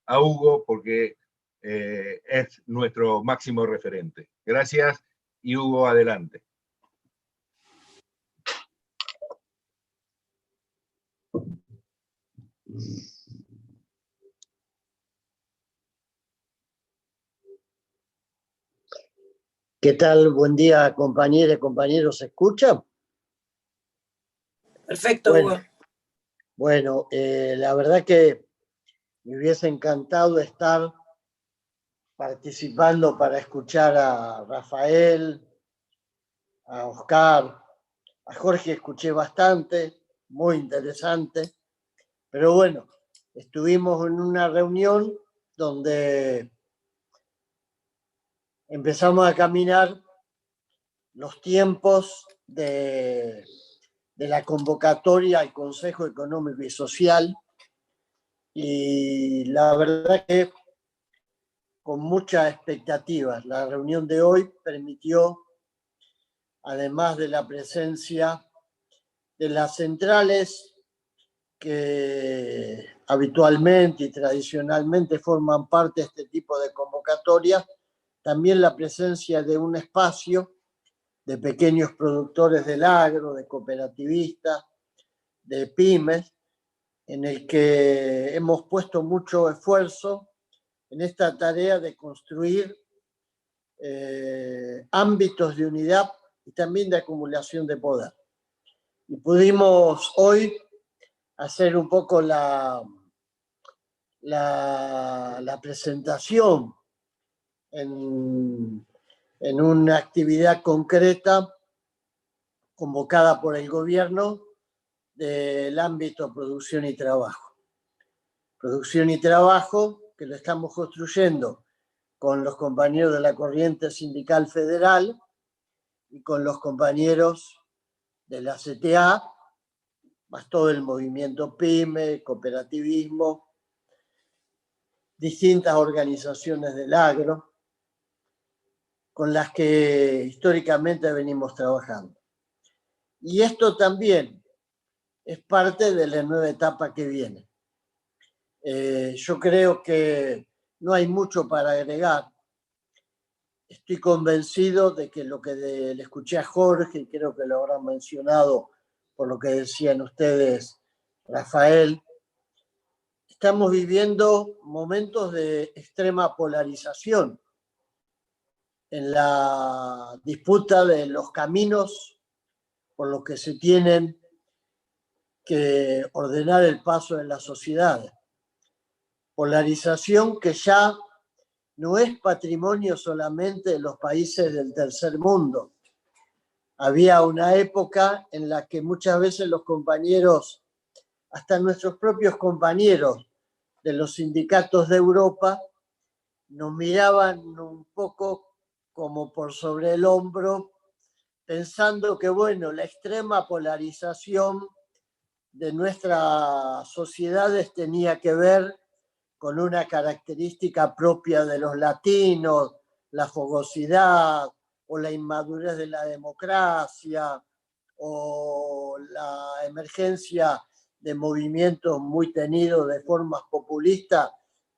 a Hugo porque es nuestro máximo referente. Gracias, y Hugo, adelante. ¿Qué tal? Buen día, compañeras y compañeros. ¿Se escucha? Perfecto, Hugo. Bueno, la verdad que me hubiese encantado estar participando para escuchar a Rafael, a Oscar, a Jorge escuché bastante, muy interesante, pero bueno, estuvimos en una reunión donde empezamos a caminar los tiempos de la convocatoria al Consejo Económico y Social, y la verdad que con muchas expectativas. La reunión de hoy permitió, además de la presencia de las centrales que habitualmente y tradicionalmente forman parte de este tipo de convocatorias, también la presencia de un espacio de pequeños productores del agro, de cooperativistas, de pymes, en el que hemos puesto mucho esfuerzo en esta tarea de construir ámbitos de unidad y también de acumulación de poder. Y pudimos hoy hacer un poco la presentación en una actividad concreta convocada por el gobierno del ámbito producción y trabajo. Producción y trabajo que lo estamos construyendo con los compañeros de la Corriente Sindical Federal y con los compañeros de la CTA, más todo el movimiento PYME, cooperativismo, distintas organizaciones del agro, con las que históricamente venimos trabajando. Y esto también es parte de la nueva etapa que viene. Yo creo que no hay mucho para agregar. Estoy convencido de que lo que le escuché a Jorge, y creo que lo habrán mencionado por lo que decían ustedes, Rafael, estamos viviendo momentos de extrema polarización en la disputa de los caminos por los que se tienen que ordenar el paso en la sociedad. Polarización que ya no es patrimonio solamente de los países del tercer mundo. Había una época en la que muchas veces los compañeros, hasta nuestros propios compañeros de los sindicatos de Europa, nos miraban un poco como por sobre el hombro, pensando que, bueno, la extrema polarización de nuestras sociedades tenía que ver con una característica propia de los latinos, la fogosidad o la inmadurez de la democracia o la emergencia de movimientos muy tenidos de formas populistas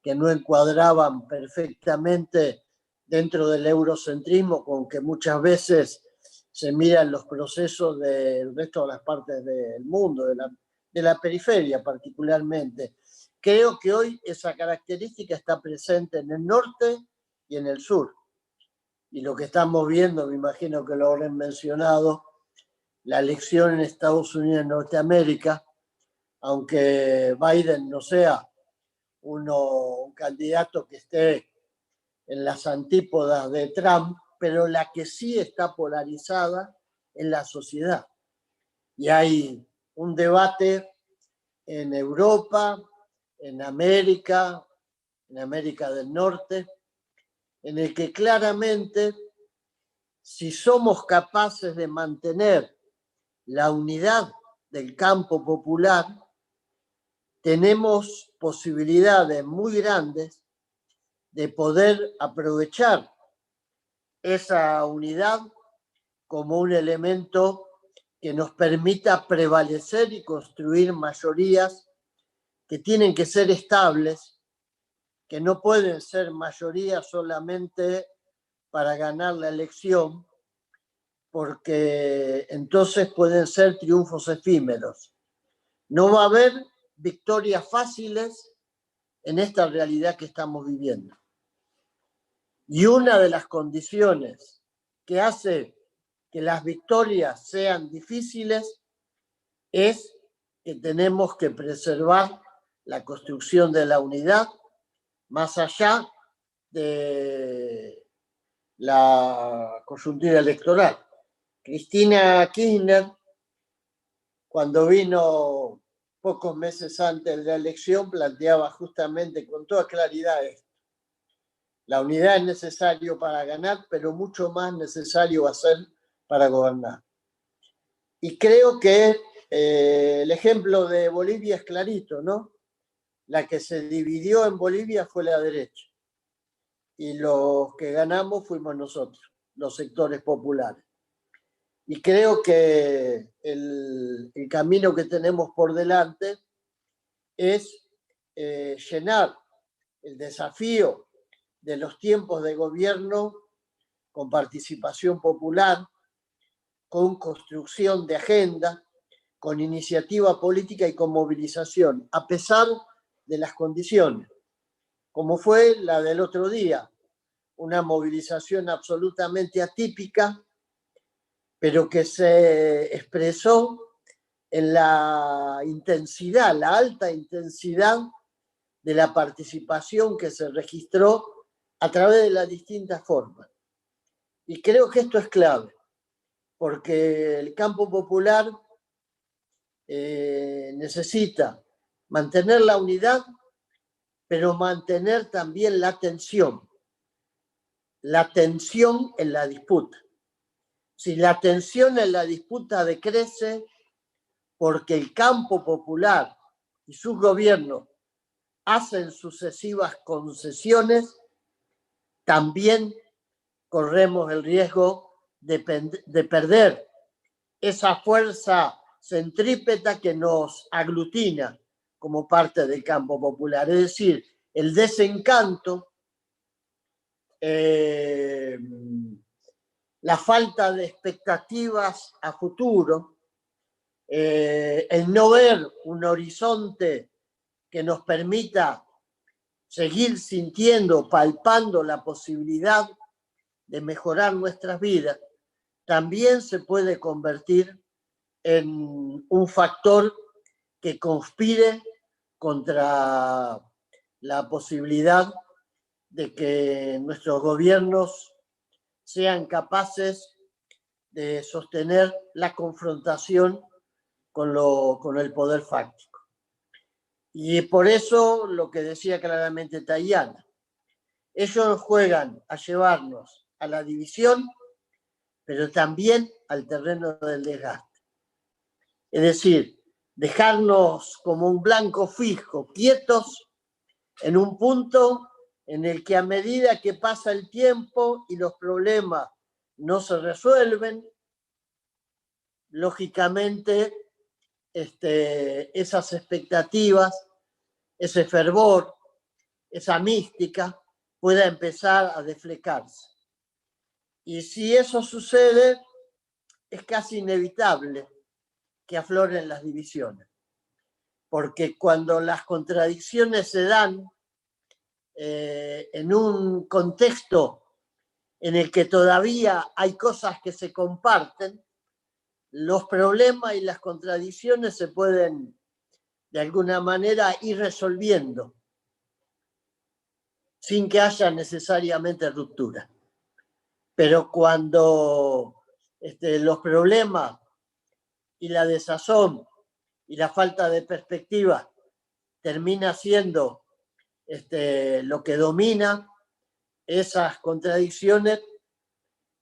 que no encuadraban perfectamente dentro del eurocentrismo con que muchas veces se miran los procesos del resto de las partes del mundo, de la periferia particularmente. Creo que hoy esa característica está presente en el norte y en el sur. Y lo que estamos viendo, me imagino que lo habrán mencionado, la elección en Estados Unidos y Norteamérica, aunque Biden no sea un candidato que esté en las antípodas de Trump, pero la que sí está polarizada en la sociedad. Y hay un debate en Europa, en América del Norte, en el que claramente, si somos capaces de mantener la unidad del campo popular, tenemos posibilidades muy grandes de poder aprovechar esa unidad como un elemento que nos permita prevalecer y construir mayorías que tienen que ser estables, que no pueden ser mayorías solamente para ganar la elección, porque entonces pueden ser triunfos efímeros. No va a haber victorias fáciles en esta realidad que estamos viviendo. Y una de las condiciones que hace que las victorias sean difíciles es que tenemos que preservar la construcción de la unidad más allá de la coyuntura electoral. Cristina Kirchner, cuando vino pocos meses antes de la elección, planteaba justamente con toda claridad esto. La unidad es necesario para ganar, pero mucho más necesario va a ser para gobernar. Y creo que el ejemplo de Bolivia es clarito, ¿no? La que se dividió en Bolivia fue la derecha. Y los que ganamos fuimos nosotros, los sectores populares. Y creo que el camino que tenemos por delante es llenar el desafío de los tiempos de gobierno con participación popular, con construcción de agenda, con iniciativa política y con movilización, a pesar de las condiciones, como fue la del otro día, una movilización absolutamente atípica, pero que se expresó en la intensidad, la alta intensidad de la participación que se registró a través de las distintas formas. Y creo que esto es clave, porque el campo popular necesita mantener la unidad, pero mantener también la tensión en la disputa. Si la tensión en la disputa decrece porque el campo popular y sus gobiernos hacen sucesivas concesiones, también corremos el riesgo de perder esa fuerza centrípeta que nos aglutina como parte del campo popular. Es decir, el desencanto, la falta de expectativas a futuro, el no ver un horizonte que nos permita seguir sintiendo, palpando la posibilidad de mejorar nuestras vidas, también se puede convertir en un factor que conspire contra la posibilidad de que nuestros gobiernos sean capaces de sostener la confrontación con el poder fáctico. Y por eso lo que decía claramente Tayana, ellos juegan a llevarnos a la división, pero también al terreno del desgaste. Es decir, dejarnos como un blanco fijo, quietos en un punto en el que a medida que pasa el tiempo y los problemas no se resuelven, lógicamente esas expectativas, ese fervor, esa mística, pueda empezar a desflecarse. Y si eso sucede, es casi inevitable que afloren las divisiones, porque cuando las contradicciones se dan en un contexto en el que todavía hay cosas que se comparten, los problemas y las contradicciones se pueden de alguna manera ir resolviendo sin que haya necesariamente ruptura. Pero cuando los problemas y la desazón y la falta de perspectiva termina siendo lo que domina, esas contradicciones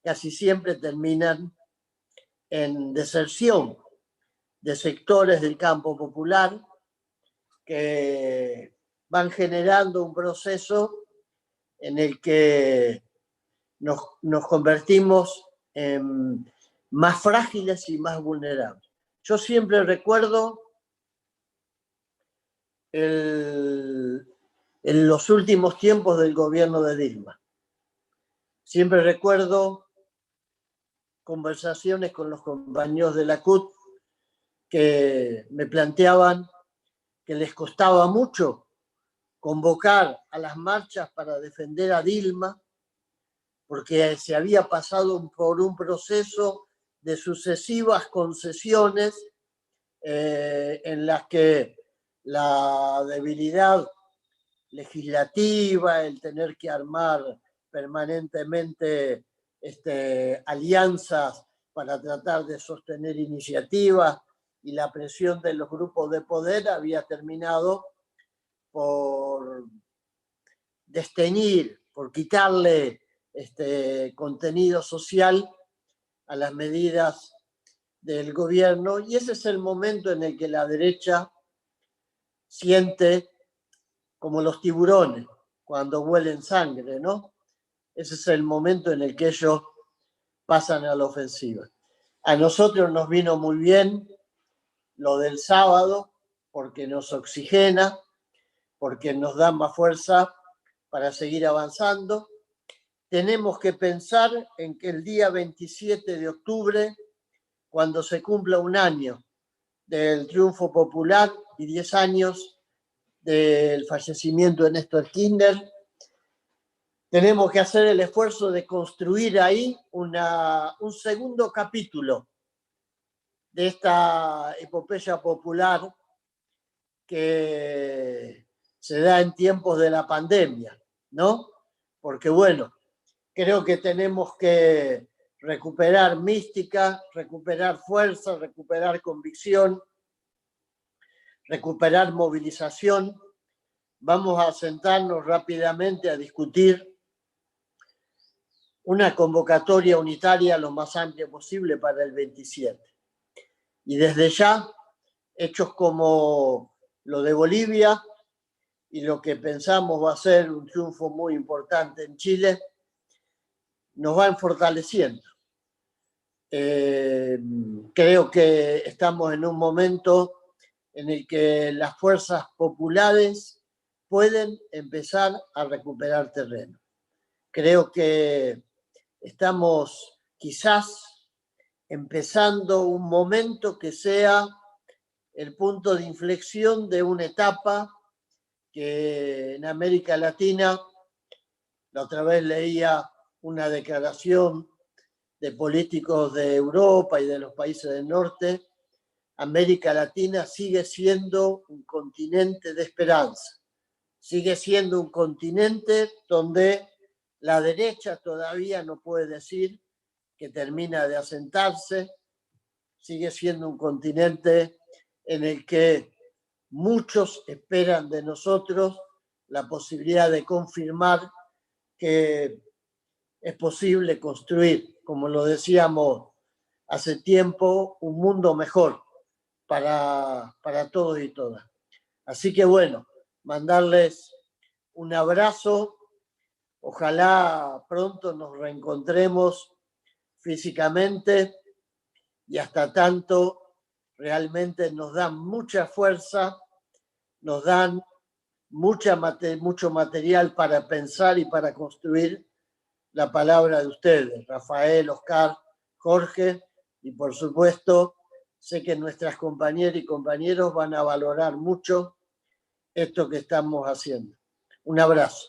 casi siempre terminan en deserción de sectores del campo popular que van generando un proceso en el que nos convertimos en más frágiles y más vulnerables. Yo siempre recuerdo en los últimos tiempos del gobierno de Dilma. Siempre recuerdo conversaciones con los compañeros de la CUT que me planteaban que les costaba mucho convocar a las marchas para defender a Dilma, porque se había pasado por un proceso de sucesivas concesiones en las que la debilidad legislativa, el tener que armar permanentemente alianzas para tratar de sostener iniciativas y la presión de los grupos de poder había terminado por desteñir, por quitarle contenido social a las medidas del gobierno, y ese es el momento en el que la derecha siente como los tiburones cuando huelen sangre, ¿no? Ese es el momento en el que ellos pasan a la ofensiva. A nosotros nos vino muy bien lo del sábado porque nos oxigena, porque nos da más fuerza para seguir avanzando. Tenemos que pensar en que el día 27 de octubre, cuando se cumpla un año del triunfo popular y 10 años del fallecimiento de Néstor Kirchner, tenemos que hacer el esfuerzo de construir ahí un segundo capítulo de esta epopeya popular que se da en tiempos de la pandemia, ¿no? Porque, bueno, creo que tenemos que recuperar mística, recuperar fuerza, recuperar convicción, recuperar movilización. Vamos a sentarnos rápidamente a discutir una convocatoria unitaria lo más amplia posible para el 27. Y desde ya, hechos como lo de Bolivia y lo que pensamos va a ser un triunfo muy importante en Chile, nos van fortaleciendo. Creo que estamos en un momento en el que las fuerzas populares pueden empezar a recuperar terreno. Creo que estamos quizás empezando un momento que sea el punto de inflexión de una etapa que en América Latina, la otra vez leía una declaración de políticos de Europa y de los países del norte, América Latina sigue siendo un continente de esperanza, sigue siendo un continente donde la derecha todavía no puede decir que termina de asentarse, sigue siendo un continente en el que muchos esperan de nosotros la posibilidad de confirmar que es posible construir, como lo decíamos hace tiempo, un mundo mejor para todos y todas. Así que bueno, mandarles un abrazo. Ojalá pronto nos reencontremos físicamente y hasta tanto realmente nos dan mucha fuerza, nos dan mucho material para pensar y para construir la palabra de ustedes, Rafael, Oscar, Jorge, y por supuesto, sé que nuestras compañeras y compañeros van a valorar mucho esto que estamos haciendo. Un abrazo.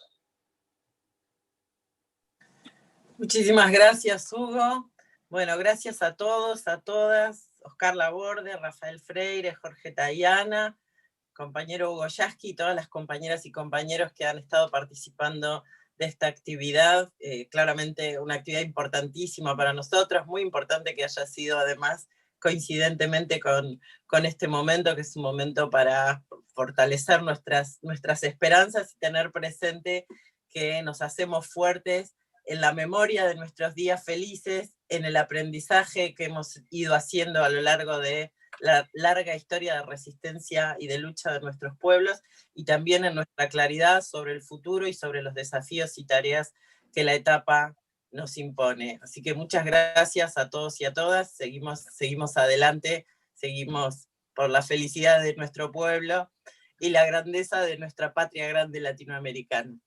Muchísimas gracias, Hugo. Bueno, gracias a todos, a todas. Oscar Laborde, Rafael Freire, Jorge Tayana, compañero Hugo Yasky, todas las compañeras y compañeros que han estado participando de esta actividad. Claramente una actividad importantísima para nosotros, muy importante que haya sido además coincidentemente con este momento, que es un momento para fortalecer nuestras esperanzas y tener presente que nos hacemos fuertes en la memoria de nuestros días felices, en el aprendizaje que hemos ido haciendo a lo largo de la larga historia de resistencia y de lucha de nuestros pueblos, y también en nuestra claridad sobre el futuro y sobre los desafíos y tareas que la etapa nos impone. Así que muchas gracias a todos y a todas, seguimos adelante, seguimos por la felicidad de nuestro pueblo y la grandeza de nuestra patria grande latinoamericana.